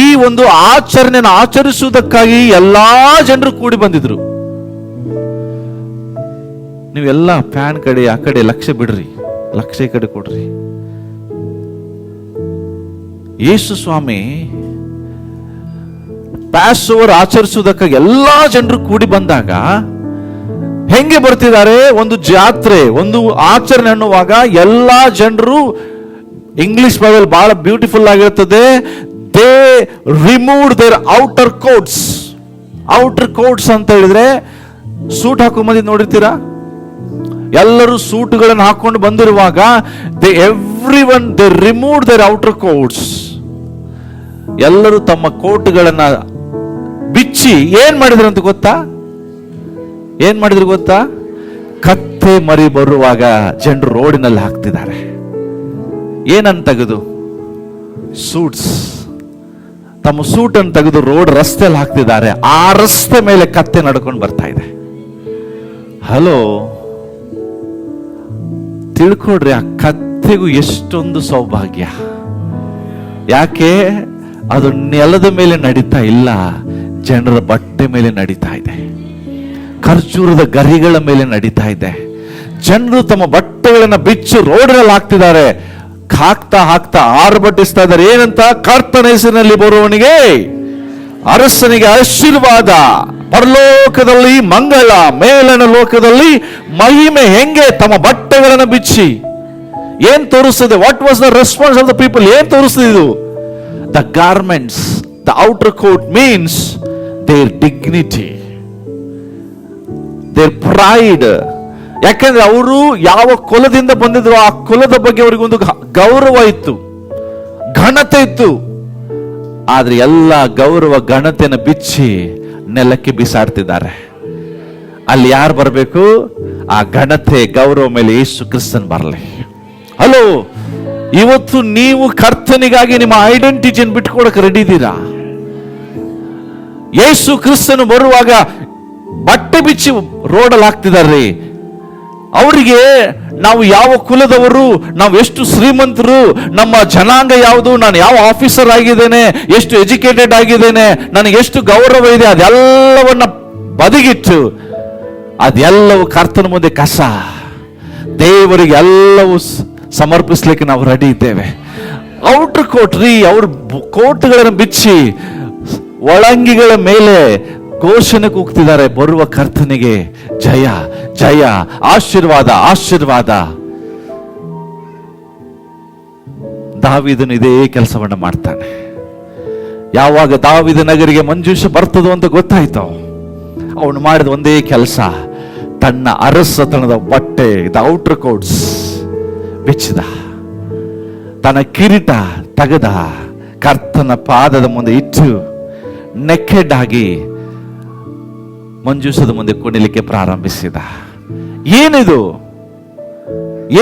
ಈ ಒಂದು ಆಚರಣೆಯನ್ನು ಆಚರಿಸುವುದಕ್ಕಾಗಿ ಎಲ್ಲಾ ಜನರು ಕೂಡಿ ಬಂದಿದ್ರು. ನೀವೆಲ್ಲ ಫ್ಯಾನ್ ಕಡೆ ಆ ಕಡೆ ಲಕ್ಷ್ಯ ಬಿಡ್ರಿ, ಲಕ್ಷ್ಯ ಈ ಕಡೆ ಕೊಡ್ರಿ. ಯೇಸು ಸ್ವಾಮಿ ಪ್ಯಾಸ್ ಓವರ್ ಆಚರಿಸುವುದಕ್ಕಾಗಿ ಎಲ್ಲಾ ಜನರು ಕೂಡಿ ಬಂದಾಗ ಹೆಂಗೆ ಬರ್ತಿದ್ದಾರೆ? ಒಂದು ಜಾತ್ರೆ, ಒಂದು ಆಚರಣೆ ಅನ್ನುವಾಗ ಎಲ್ಲಾ ಜನರು, ಇಂಗ್ಲಿಷ್ ಬೈಬಲ್ ಬಹಳ ಬ್ಯೂಟಿಫುಲ್ ಆಗಿರ್ತದೆ, they removed their outer coats. Outer coats ಅಂತ ಹೇಳಿದ್ರೆ ಸೂಟ್ ಹಾಕೊಂಡ್ ಬಂದಿದ್ದು ನೋಡಿರ್ತೀರಾ? ಎಲ್ಲರೂ ಸೂಟ್ಗಳನ್ನು ಹಾಕೊಂಡು ಬಂದಿರುವಾಗ everyone they removed their outer coats. ಎಲ್ಲರೂ ತಮ್ಮ ಕೋಟ್ಗಳನ್ನ ಬಿಚ್ಚಿ ಏನ್ ಮಾಡಿದ್ರು ಅಂತ ಗೊತ್ತಾ? ಏನ್ ಮಾಡಿದ್ರು ಗೊತ್ತಾ? ಕತ್ತೆ ಮರಿ ಬರುವಾಗ ಜನರು ರೋಡಿನಲ್ಲಿ ಹಾಕ್ತಿದ್ದಾರೆ. ಏನನ್ನು ತೆಗೆದು? ಸೂಟ್ಸ್. ತಮ್ಮ ಸೂಟ್ ಅನ್ನು ತೆಗೆದು ರೋಡ್ ರಸ್ತೆಯಲ್ಲಿ ಹಾಕ್ತಿದ್ದಾರೆ. ಆ ರಸ್ತೆ ಮೇಲೆ ಕತ್ತೆ ನಡ್ಕೊಂಡು ಬರ್ತಾ ಇದೆ. ಹಲೋ, ತಿಳ್ಕೊಡ್ರಿ, ಆ ಕತ್ತೆಗೂ ಎಷ್ಟೊಂದು ಸೌಭಾಗ್ಯ. ಯಾಕೆ? ಅದು ನೆಲದ ಮೇಲೆ ನಡೀತಾ ಇಲ್ಲ, ಜನರ ಬಟ್ಟೆ ಮೇಲೆ ನಡೀತಾ ಇದೆ, ಖರ್ಜೂರದ ಗರಿಗಳ ಮೇಲೆ ನಡೀತಾ ಇದೆ. ಜನರು ತಮ್ಮ ಬಟ್ಟೆಗಳನ್ನ ಬಿಚ್ಚು ರೋಡ್ನಲ್ಲಿ ಹಾಕ್ತಿದ್ದಾರೆ. ಹಾಕ್ತಾ ಹಾಕ್ತಾ ಆರ್ಭಟಿಸ್ತಾ ಇದ್ದಾರೆ. ಏನಂತ? ಕರ್ತನ ಹೆಸರಿನಲ್ಲಿ ಬರುವವನಿಗೆ, ಅರಸನಿಗೆ ಆಶೀರ್ವಾದ, ಪರಲೋಕದಲ್ಲಿ ಮಂಗಳ, ಮೇಲನ ಲೋಕದಲ್ಲಿ ಮಹಿಮೆ. ಹೆಂಗೆ? ತಮ್ಮ ಬಟ್ಟೆಗಳನ್ನು ಬಿಚ್ಚಿ. ಏನ್ ತೋರಿಸ್ತದೆ? What was the response of the people? ಏನ್ ತೋರಿಸ್ತದೆ ಇದು? The garments, the outer coat means their dignity, their pride. ಯಾಕಂದ್ರೆ ಅವರು ಯಾವ ಕುಲದಿಂದ ಬಂದಿದ್ರು ಆ ಕುಲದ ಬಗ್ಗೆ ಅವರಿಗೊಂದು ಗೌರವ ಇತ್ತು, ಘನತೆ ಇತ್ತು. ಆದ್ರೆ ಎಲ್ಲ ಗೌರವ ಘನತೆಯನ್ನು ಬಿಚ್ಚಿ ನೆಲಕ್ಕೆ ಬಿಸಾಡ್ತಿದ್ದಾರೆ. ಅಲ್ಲಿ ಯಾರು ಬರಬೇಕು? ಆ ಘನತೆ ಗೌರವ ಮೇಲೆ ಯೇಸು ಕ್ರಿಸ್ತನ್ ಬರಲಿ. ಹಲೋ, ಇವತ್ತು ನೀವು ಕರ್ತನಿಗಾಗಿ ನಿಮ್ಮ ಐಡೆಂಟಿಟಿಯನ್ನು ಬಿಟ್ಕೊಡಕ್ಕೆ ರೆಡಿ ಇದ್ದೀರಾ? ಯೇಸು ಕ್ರಿಸ್ತನು ಬರುವಾಗ ಬಟ್ಟೆ ಬಿಚ್ಚಿ ರೋಡಲ್ಲಿ ಹಾಕ್ತಿದಾರ್ರಿ. ಅವರಿಗೆ ನಾವು ಯಾವ ಕುಲದವರು, ನಾವು ಎಷ್ಟು ಶ್ರೀಮಂತರು, ನಮ್ಮ ಜನಾಂಗ ಯಾವುದು, ನಾನು ಯಾವ ಆಫೀಸರ್ ಆಗಿದ್ದೇನೆ, ಎಷ್ಟು ಎಜುಕೇಟೆಡ್ ಆಗಿದ್ದೇನೆ, ನನಗೆ ಎಷ್ಟು ಗೌರವ ಇದೆ, ಅದೆಲ್ಲವನ್ನ ಬದಿಗಿಟ್ಟು ಅದೆಲ್ಲವೂ ಕರ್ತನ ಮುಂದೆ ಕಸ. ದೇವರಿಗೆ ಎಲ್ಲವೂ ಸಮರ್ಪಿಸ್ಲಿಕ್ಕೆ ನಾವು ರೆಡಿ ಇದ್ದೇವೆ. ಔಟರ್ ಕೋಟ್ ರೀ, ಅವ್ರ ಕೋಟ್ಗಳನ್ನು ಬಿಚ್ಚಿ ಒಳಂಗಿಗಳ ಮೇಲೆ ಘೋಷಣೆ ಕೂಗ್ತಿದ್ದಾರೆ, ಬರುವ ಕರ್ತನಿಗೆ ಜಯ ಜಯ, ಆಶೀರ್ವಾದ ಆಶೀರ್ವಾದ. ದಾವೀದನು ಇದೇ ಕೆಲಸವನ್ನ ಮಾಡ್ತಾನೆ. ಯಾವಾಗ ದಾವೀದ ನಗರಿಗೆ ಮಂಜೂಷ ಬರ್ತದೋ ಅಂತ ಗೊತ್ತಾಯ್ತು, ಅವನು ಮಾಡಿದ ಒಂದೇ ಕೆಲಸ, ತನ್ನ ಅರಸತನದ ಬಟ್ಟೆ, ದ ಔಟರ್ ಕೋಟ್ಸ್ ಬಿಚ್ಚಿದ, ತನ್ನ ಕಿರೀಟ ತೆಗೆದ, ಕರ್ತನ ಪಾದದ ಮುಂದೆ ಇಟ್ಟು ನೆಕೆಡ್ ಆಗಿ ಮಂಜೂಷದ ಮುಂದೆ ಕುಣಿಲಿಕ್ಕೆ ಪ್ರಾರಂಭಿಸಿದ. ಏನಿದು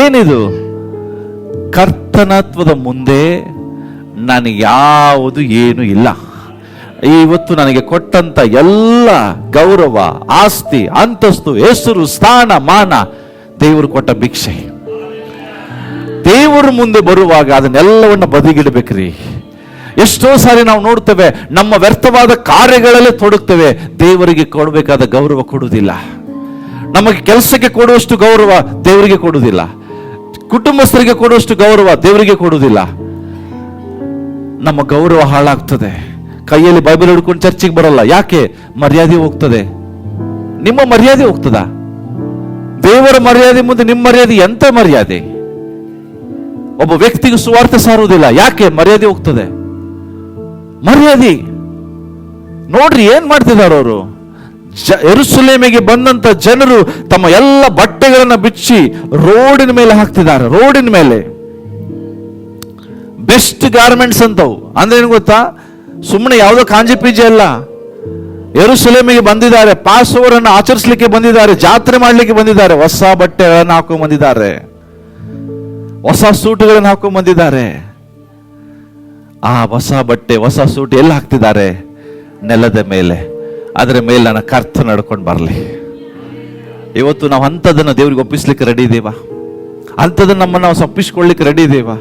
ಏನಿದು? ಕರ್ತನತ್ವದ ಮುಂದೆ ನನಗೆ ಯಾವುದು ಏನು ಇಲ್ಲ. ಇವತ್ತು ನನಗೆ ಕೊಟ್ಟಂತ ಎಲ್ಲ ಗೌರವ, ಆಸ್ತಿ, ಅಂತಸ್ತು, ಹೆಸರು, ಸ್ಥಾನ, ಮಾನ ದೇವರು ಕೊಟ್ಟ ಭಿಕ್ಷೆ. ದೇವರ ಮುಂದೆ ಬರುವಾಗ ಅದನ್ನೆಲ್ಲವನ್ನ ಬದಿಗಿಡಬೇಕ್ರಿ. ಎಷ್ಟೋ ಸಾರಿ ನಾವು ನೋಡ್ತೇವೆ, ನಮ್ಮ ವ್ಯರ್ಥವಾದ ಕಾರ್ಯಗಳಲ್ಲೇ ತೊಡಗ್ತೇವೆ, ದೇವರಿಗೆ ಕೊಡಬೇಕಾದ ಗೌರವ ಕೊಡುವುದಿಲ್ಲ. ನಮಗೆ ಕೆಲಸಕ್ಕೆ ಕೊಡುವಷ್ಟು ಗೌರವ ದೇವರಿಗೆ ಕೊಡುವುದಿಲ್ಲ, ಕುಟುಂಬಸ್ಥರಿಗೆ ಕೊಡುವಷ್ಟು ಗೌರವ ದೇವರಿಗೆ ಕೊಡುವುದಿಲ್ಲ. ನಮ್ಮ ಗೌರವ ಹಾಳಾಗ್ತದೆ. ಕೈಯಲ್ಲಿ ಬೈಬಲ್ ಹಿಡ್ಕೊಂಡು ಚರ್ಚಿಗೆ ಬರಲ್ಲ, ಯಾಕೆ? ಮರ್ಯಾದೆ ಹೋಗ್ತದೆ. ನಿಮ್ಮ ಮರ್ಯಾದೆ ಹೋಗ್ತದ? ದೇವರ ಮರ್ಯಾದೆ ಮುಂದೆ ನಿಮ್ಮ ಮರ್ಯಾದೆ ಎಂತ ಮರ್ಯಾದೆ? ಒಬ್ಬ ವ್ಯಕ್ತಿಗೆ ಸುವಾರ್ತೆ ಸಾರುವುದಿಲ್ಲ, ಯಾಕೆ? ಮರ್ಯಾದೆ ಹೋಗ್ತದೆ. ಮರ್ಯಾದೆ ನೋಡ್ರಿ ಏನ್ ಮಾಡ್ತಿದ್ದಾರೆ ಅವರು. ಯೆರೂಸಲೇಮಿಗೆ ಬಂದಂತ ಜನರು ತಮ್ಮ ಎಲ್ಲ ಬಟ್ಟೆಗಳನ್ನ ಬಿಚ್ಚಿ ರೋಡಿನ ಮೇಲೆ ಹಾಕ್ತಿದ್ದಾರೆ. ರೋಡಿನ ಮೇಲೆ ಬೆಸ್ಟ್ ಗಾರ್ಮೆಂಟ್ಸ್ ಅಂತವು. ಅಂದ್ರೆ ಏನು ಗೊತ್ತಾ? ಸುಮ್ಮನೆ ಯಾವುದೋ ಕಾಂಜಿ ಪೀಜೆ ಅಲ್ಲ. ಯೆರೂಸಲೇಮಿಗೆ ಬಂದಿದ್ದಾರೆ, ಪಾಸ್ ಓವರ್ ಅನ್ನು ಆಚರಿಸಲಿಕ್ಕೆ ಬಂದಿದ್ದಾರೆ, ಜಾತ್ರೆ ಮಾಡ್ಲಿಕ್ಕೆ ಬಂದಿದ್ದಾರೆ, ಹೊಸ ಬಟ್ಟೆಗಳನ್ನು ಹಾಕೊಂಡ್ ಬಂದಿದ್ದಾರೆ, ಹೊಸ ಸೂಟುಗಳನ್ನು ಹಾಕೊಂಡ್ ಬಂದಿದ್ದಾರೆ. ಆ ಹೊಸ ಬಟ್ಟೆ, ಹೊಸ ಸೂಟ್ ಎಲ್ಲಿ ಹಾಕ್ತಿದ್ದಾರೆ? ನೆಲದ ಮೇಲೆ. ಅದರ ಮೇಲೆ ನನ್ನ ಕರ್ತ ನಡ್ಕೊಂಡು ಬರಲಿ. ಇವತ್ತು ನಾವು ಅಂಥದನ್ನು ದೇವ್ರಿಗೆ ಒಪ್ಪಿಸ್ಲಿಕ್ಕೆ ರೆಡಿ ಇದೇವಾ? ಅಂಥದನ್ನು ನಮ್ಮನ್ನು ನಾವು ಒಪ್ಪಿಸ್ಕೊಳ್ಳಿಕ್ಕೆ ರೆಡಿ ಇದೇವಾ?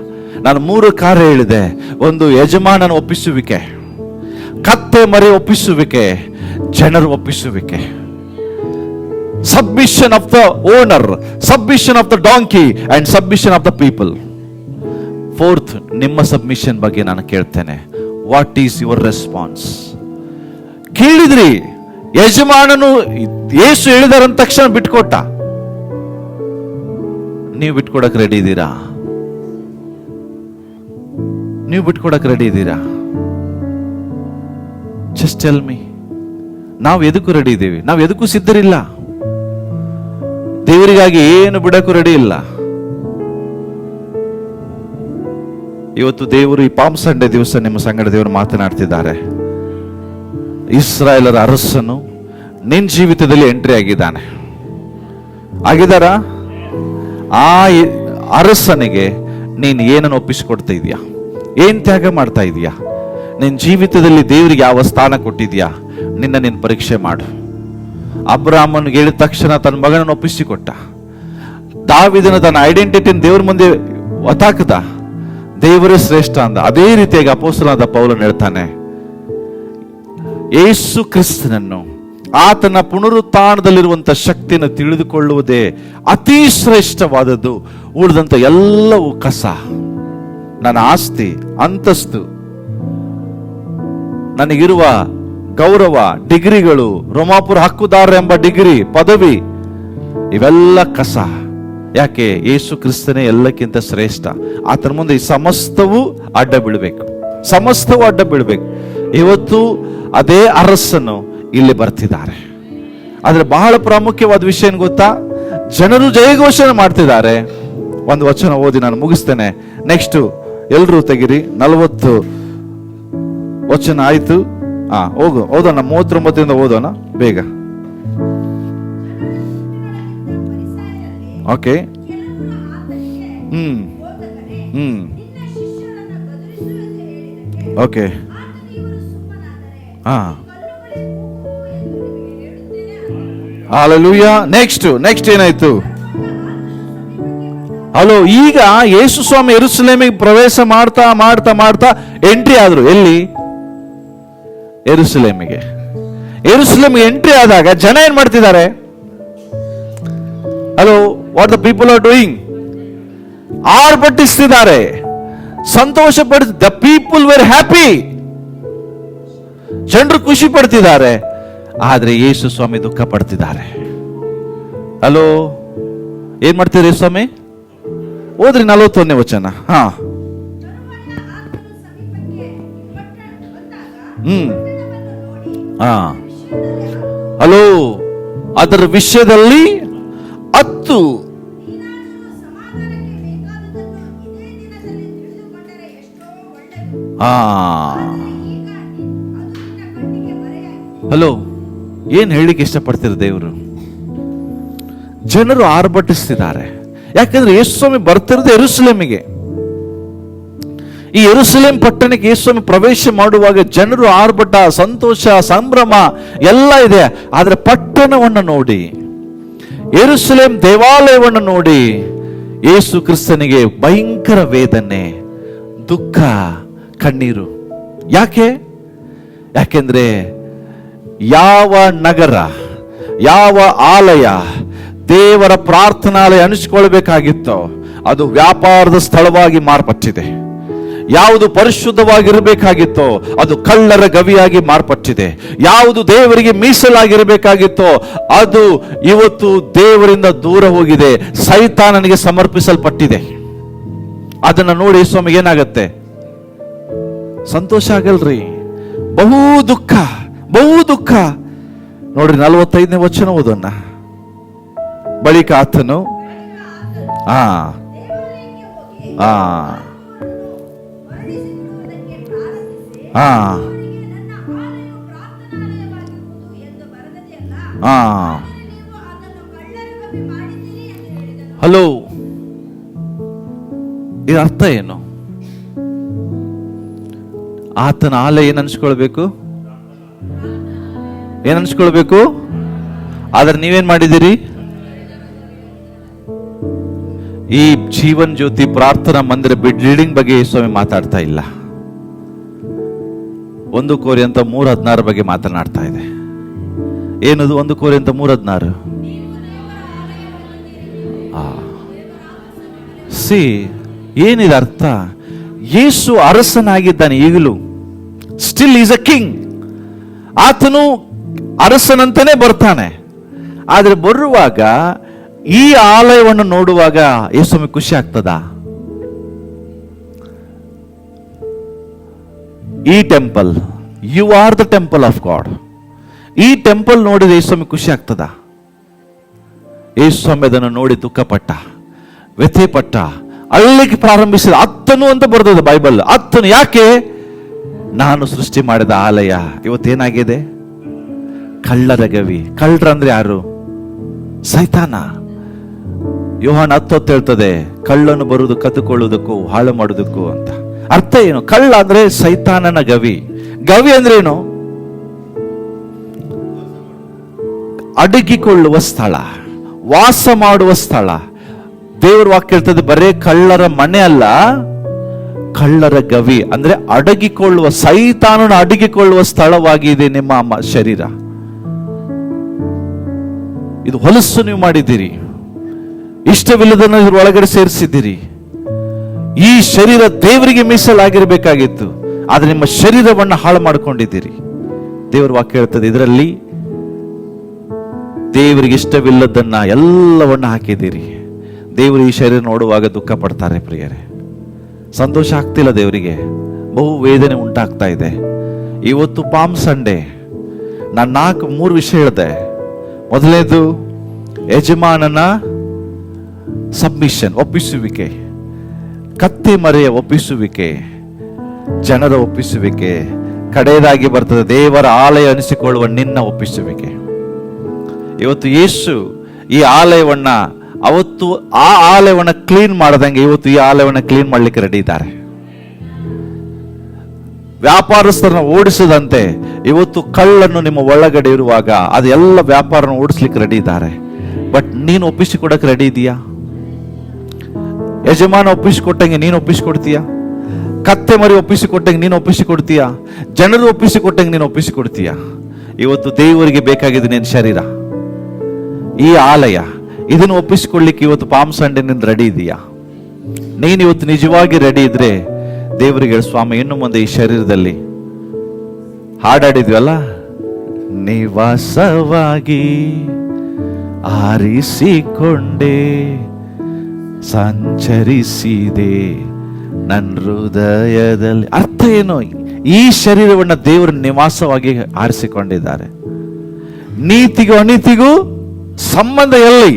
ನಾನು 3 ಕಾರ್ಯ ಹೇಳಿದೆ. ಒಂದು, ಯಜಮಾನನ ಒಪ್ಪಿಸುವಿಕೆ, ಕತ್ತೆ ಮರಿ ಒಪ್ಪಿಸುವಿಕೆ, ಜನರು ಒಪ್ಪಿಸುವಿಕೆ. Submission of the owner, submission of the donkey and submission of the people. 4th, ನಿಮ್ಮ ಸಬ್ಮಿಷನ್ ಬಗ್ಗೆ ನಾನು ಕೇಳ್ತೇನೆ. What is your response? ಕೇಳಿದ್ರಿ, ಯಜಮಾನನು ಯೇಸು ಹೇಳಿದಾರಂತ ತಕ್ಷಣ ಬಿಟ್ಕೊಟ್ಟ. ನೀವು ಬಿಟ್ಕೊಡಕ್ ರೆಡಿ ಇದ್ದೀರಾ? ನೀವು ಬಿಟ್ಕೊಡಕ್ ರೆಡಿ ಇದ್ದೀರಾ? Just tell me. ನಾವು ಎದಕ್ಕೂ ರೆಡಿ ಇದ್ದೀವಿ? ನಾವು ಎದಕ್ಕೂ ಸಿದ್ಧರಿಲ್ಲ. ದೇವರಿಗಾಗಿ ಏನು ಬಿಡಕ್ಕೂ ರೆಡಿ ಇಲ್ಲ. ಇವತ್ತು ದೇವರು ಈ ಪಾಮ್ ಸಂಡೆ ದಿವಸ ನಿಮ್ಮ ಸಂಗಡ ದೇವರು ಮಾತನಾಡ್ತಿದ್ದಾರೆ. ಇಸ್ರಾಯೇಲರ ಅರಸನು ನಿನ್ನ ಜೀವಿತದಲ್ಲಿ ಎಂಟ್ರಿ ಆಗಿದ್ದಾನೆ. ಆಗಿದಾರ? ಆ ಅರಸನಿಗೆ ನೀನು ಏನನ್ನು ಒಪ್ಪಿಸಿಕೊಡ್ತಾ ಇದೀಯಾ? ಏನ್ ತ್ಯಾಗ ಮಾಡ್ತಾ ಇದೀಯಾ? ನಿನ್ನ ಜೀವಿತದಲ್ಲಿ ದೇವರಿಗೆ ಯಾವ ಸ್ಥಾನ ಕೊಟ್ಟಿದ್ಯಾ? ನೀನು ಪರೀಕ್ಷೆ ಮಾಡು. ಅಬ್ರಾಹ್ಮನಿಗೆ ಹೇಳಿದ ತಕ್ಷಣ ತನ್ನ ಮಗನನ್ನು ಒಪ್ಪಿಸಿಕೊಟ್ಟ. ದಾವೀದನ ತನ್ನ ಐಡೆಂಟಿಟಿನ ದೇವರ ಮುಂದೆ ಒತ್ತಾಕದ, ದೇವರೇ ಶ್ರೇಷ್ಠ ಅಂದ. ಅದೇ ರೀತಿಯಾಗಿ ಅಪೊಸ್ತಲನಾದ ಪೌಲನು ಹೇಳ್ತಾನೆ, ಯೇಸು ಕ್ರಿಸ್ತನನ್ನು, ಆತನ ಪುನರುತ್ಥಾನದಲ್ಲಿರುವಂತ ಶಕ್ತಿಯನ್ನು ತಿಳಿದುಕೊಳ್ಳುವುದೇ ಅತಿ ಶ್ರೇಷ್ಠವಾದದ್ದು. ಉಳಿದಂತ ಎಲ್ಲವೂ ಕಸ. ನನ್ನ ಆಸ್ತಿ, ಅಂತಸ್ತು, ನನಗಿರುವ ಗೌರವ, ಡಿಗ್ರಿಗಳು, ರೋಮಾಪುರ ಹಕ್ಕುದಾರ ಎಂಬ ಡಿಗ್ರಿ, ಪದವಿ, ಇವೆಲ್ಲ ಕಸ. ಯಾಕೆ? ಯೇಸು ಕ್ರಿಸ್ತನೇ ಎಲ್ಲಕ್ಕಿಂತ ಶ್ರೇಷ್ಠ. ಆತನ ಮುಂದೆ ಈ ಸಮಸ್ತವೂ ಅಡ್ಡ ಬೀಳ್ಬೇಕು, ಸಮಸ್ತವೂ ಅಡ್ಡ ಬೀಳ್ಬೇಕು. ಇವತ್ತು ಅದೇ ಅರಸನು ಇಲ್ಲಿ ಬರ್ತಿದ್ದಾರೆ. ಆದ್ರೆ ಬಹಳ ಪ್ರಾಮುಖ್ಯವಾದ ವಿಷಯ ಏನ್ ಗೊತ್ತಾ? ಜನರು ಜಯಘೋಷಣೆ ಮಾಡ್ತಿದ್ದಾರೆ. ಒಂದು ವಚನ ಓದಿ ನಾನು ಮುಗಿಸ್ತೇನೆ. ನೆಕ್ಸ್ಟ್ ಎಲ್ರೂ ತೆಗಿರಿ. 40 ವಚನ ಆಯ್ತು. ಓದೋಣ. 39 ಓದೋಣ ಬೇಗ. ಓಕೆ. ಓಕೆ. ಹಲ್ಲೆಲೂಯಾ. ನೆಕ್ಸ್ಟ್ ಏನಾಯ್ತು? ಹಲೋ, ಈಗ ಯೇಸು ಸ್ವಾಮಿ ಯೆರೂಸಲೇಮಿಗೆ ಪ್ರವೇಶ ಮಾಡ್ತಾ ಮಾಡ್ತಾ ಮಾಡ್ತಾ ಎಂಟ್ರಿ ಆದ್ರು. ಎಲ್ಲಿ? ಯೆರೂಸಲೇಮಿಗೆ. ಯೆರೂಸಲೇಮಿಗೆ ಎಂಟ್ರಿ ಆದಾಗ ಜನ ಏನ್ ಮಾಡ್ತಿದ್ದಾರೆ? Hello, what the people are doing? ಆರ್ಭಟಿಸ್ತಿದ್ದಾರೆ, ಸಂತೋಷ ಪಡಿಸ್. The people were happy. ಜನರು ಖುಷಿ ಪಡ್ತಿದ್ದಾರೆ. ಆದ್ರೆ ಯೇಸು ಸ್ವಾಮಿ ದುಃಖ ಪಡ್ತಿದ್ದಾರೆ. ಹಲೋ, ಏನ್ ಮಾಡ್ತೀರಿ ಸ್ವಾಮಿ? ಓದ್ರಿ 41ನೇ ವಚನ. ಹಾ, ಹಾ. ಹಲೋ, ಅದರ ವಿಷಯದಲ್ಲಿ 10 ಹಲೋ, ಏನ್ ಹೇಳಿಕ್ಕೆ ಇಷ್ಟಪಡ್ತೀರ ದೇವರು? ಜನರು ಆರ್ಭಟಿಸ್ತಿದ್ದಾರೆ. ಯಾಕಂದ್ರೆ ಯೇಸು ಸ್ವಾಮಿ ಬರ್ತಿರೋದು ಯೆರೂಸಲೇಮಿಗೆ. ಈ ಯೆರೂಸಲೇಮ್ ಪಟ್ಟಣಕ್ಕೆ ಯೇಸು ಸ್ವಾಮಿ ಪ್ರವೇಶ ಮಾಡುವಾಗ ಜನರು ಆರ್ಭಟ, ಸಂತೋಷ, ಸಂಭ್ರಮ ಎಲ್ಲ ಇದೆ. ಆದ್ರೆ ಪಟ್ಟಣವನ್ನು ನೋಡಿ, ಯೆರೂಸಲೇಮ್ ದೇವಾಲಯವನ್ನು ನೋಡಿ ಯೇಸು ಕ್ರಿಸ್ತನಿಗೆ ಭಯಂಕರ ವೇದನೆ, ದುಃಖ, ಕಣ್ಣೀರು. ಯಾಕೆ? ಯಾಕೆಂದ್ರೆ ಯಾವ ನಗರ, ಯಾವ ಆಲಯ ದೇವರ ಪ್ರಾರ್ಥನಾಲಯ ಅನಿಸಿಕೊಳ್ಬೇಕಾಗಿತ್ತೋ ಅದು ವ್ಯಾಪಾರದ ಸ್ಥಳವಾಗಿ ಮಾರ್ಪಟ್ಟಿದೆ. ಯಾವುದು ಪರಿಶುದ್ಧವಾಗಿರಬೇಕಾಗಿತ್ತೋ ಅದು ಕಳ್ಳರ ಗವಿಯಾಗಿ ಮಾರ್ಪಟ್ಟಿದೆ. ಯಾವುದು ದೇವರಿಗೆ ಮೀಸಲಾಗಿರಬೇಕಾಗಿತ್ತೋ ಅದು ಇವತ್ತು ದೇವರಿಂದ ದೂರ ಹೋಗಿದೆ, ಸೈತಾನನಿಗೆ ಸಮರ್ಪಿಸಲ್ಪಟ್ಟಿದೆ. ಅದನ್ನ ನೋಡಿ ಸ್ವಾಮಿಗೆ ಏನಾಗತ್ತೆ? ಸಂತೋಷ ಆಗಲ್ರಿ, ಬಹು ದುಃಖ, ಬಹು ದುಃಖ. ನೋಡ್ರಿ 45ನೇ ವಚನ ಓದೋಣ. ಬಳಿಕ ಆತನು ಆ ಆ ಆ ಆ ಹಲೋ, ಇದರ ಅರ್ಥ ಏನು? ಆತನ ಆಲಯ ಏನ್ ಅನ್ಸ್ಕೊಳ್ಬೇಕು? ಏನ್ ಅನ್ಸ್ಕೊಳ್ಬೇಕು? ಆದ್ರೆ ನೀವೇನ್ ಮಾಡಿದಿರಿ? ಈ ಜೀವನ್ ಜ್ಯೋತಿ ಪ್ರಾರ್ಥನಾ ಮಂದಿರ ಬಿಲ್ಡಿಂಗ್ ಬಗ್ಗೆ ಸ್ವಾಮಿ ಮಾತಾಡ್ತಾ ಇಲ್ಲ. 1 ಕೊರಿಂಥ 3:16 ಬಗ್ಗೆ ಮಾತನಾಡ್ತಾ ಇದೆ. ಏನದು 1 ಕೊರಿಂಥ 3:16? ಸಿ, ಏನಿದೆ ಅರ್ಥ? ಯೇಸು ಅರಸನಾಗಿದ್ದಾನೆ ಈಗಲೂ. Still is a king. ಆತನು ಅರಸನಂತಾನೆ ಬರ್ತಾನೆ. ಆದ್ರೆ ಬರುವಾಗ ಈ ಆಲಯವನ್ನು ನೋಡುವಾಗ ಯೇಸುವಿಗೆ ಖುಷಿ ಆಗ್ತದ? ಈ temple, you are the temple of God. ಈ ಟೆಂಪಲ್ ನೋಡಿದ ಯೇಸುವಿಗೆ ಖುಷಿ ಆಗ್ತದ? ಯೇಸುಸ್ವಾಮಿ ಅದನ್ನು ನೋಡಿ ದುಃಖಪಟ್ಟ, ವ್ಯಥೆ ಪಟ್ಟ, ಅಳ್ಳಿಕ್ಕೆ ಪ್ರಾರಂಭಿಸಿದ. ಅತ್ತನು ಅಂತ ಬರ್ತದೆ ಬೈಬಲ್. ಅತ್ತನು ಯಾಕೆ? ನಾನು ಸೃಷ್ಟಿ ಮಾಡಿದ ಆಲಯ ಇವತ್ತೇನಾಗಿದೆ? ಕಳ್ಳರ ಗವಿ. ಕಳ್ಳರಂದ್ರೆ ಯಾರು? ಸೈತಾನ. ಯೋಹಾನ 10:10 ಹೇಳ್ತದೆ, ಕಳ್ಳನು ಬರುವುದು ಕದ್ದುಕೊಳ್ಳುವುದಕ್ಕೂ ಹಾಳು ಮಾಡುವುದಕ್ಕೂ ಅಂತ. ಅರ್ಥ ಏನು? ಕಳ್ಳ ಅಂದ್ರೆ ಸೈತಾನನ ಗವಿ. ಗವಿ ಅಂದ್ರೆ ಏನು? ಅಡಗಿಕೊಳ್ಳುವ ಸ್ಥಳ, ವಾಸ ಮಾಡುವ ಸ್ಥಳ. ದೇವರ ವಾಕ್ಯ ಹೇಳ್ತದೆ, ಬರೇ ಕಳ್ಳರ ಮನೆ ಅಲ್ಲ, ಕಳ್ಳರ ಗವಿ ಅಂದ್ರೆ ಅಡಗಿಕೊಳ್ಳುವ, ಸೈತಾನನ ಅಡಗಿಕೊಳ್ಳುವ ಸ್ಥಳವಾಗಿದೆ ನಿಮ್ಮ ಶರೀರ. ಇದು ಹೊಲಸು ನೀವು ಮಾಡಿದ್ದೀರಿ, ಇಷ್ಟವಿಲ್ಲದನ್ನು ಇದ್ರ ಒಳಗಡೆ ಸೇರಿಸಿದ್ದೀರಿ. ಈ ಶರೀರ ದೇವರಿಗೆ ಮೀಸಲಾಗಿರ್ಬೇಕಾಗಿತ್ತು, ಆದ್ರೆ ನಿಮ್ಮ ಶರೀರವನ್ನು ಹಾಳು ಮಾಡಿಕೊಂಡಿದ್ದೀರಿ. ದೇವರ ವಾಕ್ಯ ಹೇಳ್ತದೆ, ಇದರಲ್ಲಿ ದೇವರಿಗೆ ಇಷ್ಟವಿಲ್ಲದನ್ನ ಎಲ್ಲವನ್ನ ಹಾಕಿದ್ದೀರಿ. ದೇವರು ಈ ಶರೀರ ನೋಡುವಾಗ ದುಃಖ ಪಡ್ತಾರೆ ಪ್ರಿಯರೇ. ಸಂತೋಷ ಆಗ್ತಿಲ್ಲ ದೇವರಿಗೆ, ಬಹು ವೇದನೆ ಉಂಟಾಗ್ತಾ ಇದೆ. ಇವತ್ತು ಪಾಮ್ ಸಂಡೇ. ನಾನು 3 ವಿಷಯ ಹೇಳಿದೆ. ಮೊದಲನೇದು ಯಜಮಾನನ ಸಬ್ಮಿಷನ್, ಒಪ್ಪಿಸುವಿಕೆ. ಕತ್ತಿ ಮರೆಯ ಒಪ್ಪಿಸುವಿಕೆ, ಜನರ ಒಪ್ಪಿಸುವಿಕೆ. ಕಡೆಯದಾಗಿ ಬರ್ತದೆ ದೇವರ ಆಲಯ ಅನಿಸಿಕೊಳ್ಳುವ ನಿನ್ನ ಒಪ್ಪಿಸುವಿಕೆ. ಇವತ್ತು ಯೇಸು ಈ ಆಲಯವನ್ನ, ಅವತ್ತು ಆ ಆಲಯವನ್ನ ಕ್ಲೀನ್ ಮಾಡದಂಗೆ ಇವತ್ತು ಈ ಆಲಯವನ್ನ ಕ್ಲೀನ್ ಮಾಡ್ಲಿಕ್ಕೆ ರೆಡಿ ಇದ್ದಾರೆ. ವ್ಯಾಪಾರಸ್ಥರನ್ನ ಓಡಿಸದಂತೆ ಇವತ್ತು ಕಳ್ಳನ್ನು ನಿಮ್ಮ ಒಳಗಡೆ ಇರುವಾಗ ಅದು ಎಲ್ಲ ವ್ಯಾಪಾರನ ಓಡಿಸ್ಲಿಕ್ಕೆ ರೆಡಿ ಇದ್ದಾರೆ. ಬಟ್ ನೀನು ಒಪ್ಪಿಸಿಕೊಡಕ್ಕೆ ರೆಡಿ ಇದೆಯಾ? ಯಜಮಾನ ಒಪ್ಪಿಸಿಕೊಟ್ಟಂಗೆ ನೀನು ಒಪ್ಪಿಸಿಕೊಡ್ತೀಯ? ಕತ್ತೆ ಮರಿ ಒಪ್ಪಿಸಿಕೊಟ್ಟಂಗೆ ನೀನು ಒಪ್ಪಿಸಿಕೊಡ್ತೀಯ? ಜನರು ಒಪ್ಪಿಸಿಕೊಟ್ಟಂಗೆ ನೀನು ಒಪ್ಪಿಸಿಕೊಡ್ತೀಯ? ಇವತ್ತು ದೇವರಿಗೆ ಬೇಕಾಗಿದೆ ನಿನ್ನ ಶರೀರ, ಈ ಆಲಯ, ಇದನ್ನು ಒಪ್ಪಿಸಿಕೊಳ್ಳಿಕ್ಕೆ ಇವತ್ತು ಪಾಮ್ ಸಂಡೆ ನಿಂದ ರೆಡಿ ಇದೆಯಾ? ನೀನು ಇವತ್ತು ನಿಜವಾಗಿ ರೆಡಿ ಇದ್ರೆ ದೇವರಿಗೆ ಹೇಳು, ಸ್ವಾಮಿ ಇನ್ನು ಮುಂದೆ ಈ ಶರೀರದಲ್ಲಿ ಹಾಡಾಡಿದ್ವಲ್ಲ, ನಿವಾಸವಾಗಿ ಆರಿಸಿಕೊಂಡೆ ಸಂಚರಿಸಿದೆ ನನ್ನ ಹೃದಯದಲ್ಲಿ. ಅರ್ಥ ಏನು? ಈ ಶರೀರವನ್ನ ದೇವರ ನಿವಾಸವಾಗಿ ಆರಿಸಿಕೊಂಡಿದ್ದಾರೆ. ನೀತಿಗೂ ಅನೀತಿಗೂ ಸಂಬಂಧ ಎಲ್ಲಿ?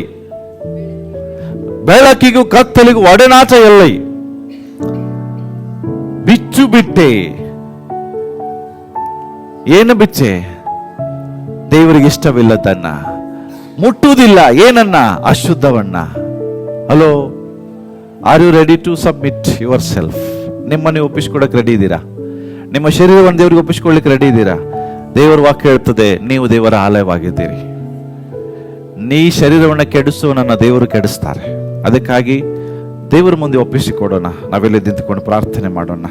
ಬೆಳಕಿಗೂ ಕತ್ತಲಿಗೂ ಒಡನಾಟ ಎಲ್ಲಿ? ಬಿಚ್ಚು ಬಿಟ್ಟೆ. ಏನು ಬಿಚ್ಚೆ? ದೇವರಿಗೆ ಇಷ್ಟವಿಲ್ಲದನ್ನ, ಮುಟ್ಟುವುದಿಲ್ಲ ಏನನ್ನ? ಅಶುದ್ಧವನ್ನ. Hello, are you ready to submit yourself? ನಿಮ್ಮನ್ನು ಒಪ್ಪಿಸಿಕೊಡಕ್ಕೆ ರೆಡಿ ಇದ್ದೀರಾ? ನಿಮ್ಮ ಶರೀರವನ್ನು ದೇವರಿಗೆ ಒಪ್ಪಿಸಿಕೊಳ್ಳಿಕ್ಕೆ ರೆಡಿ ಇದ್ದೀರಾ? ದೇವರ ವಾಕ್ಯ ಹೇಳ್ತದೆ, ನೀವು ದೇವರ ಆಲಯವಾಗಿದ್ದೀರಿ. ನೀ ಶರೀರವನ್ನು ಕೆಡಿಸುವನನ್ನ ದೇವರು ಕೆಡಿಸ್ತಾರೆ. ಅದಕ್ಕಾಗಿ ದೇವರ ಮುಂದೆ ಒಪ್ಪಿಸಿಕೊಡೋಣ. ನಾವೆಲ್ಲ ನಿಂತುಕೊಂಡು ಪ್ರಾರ್ಥನೆ ಮಾಡೋಣ.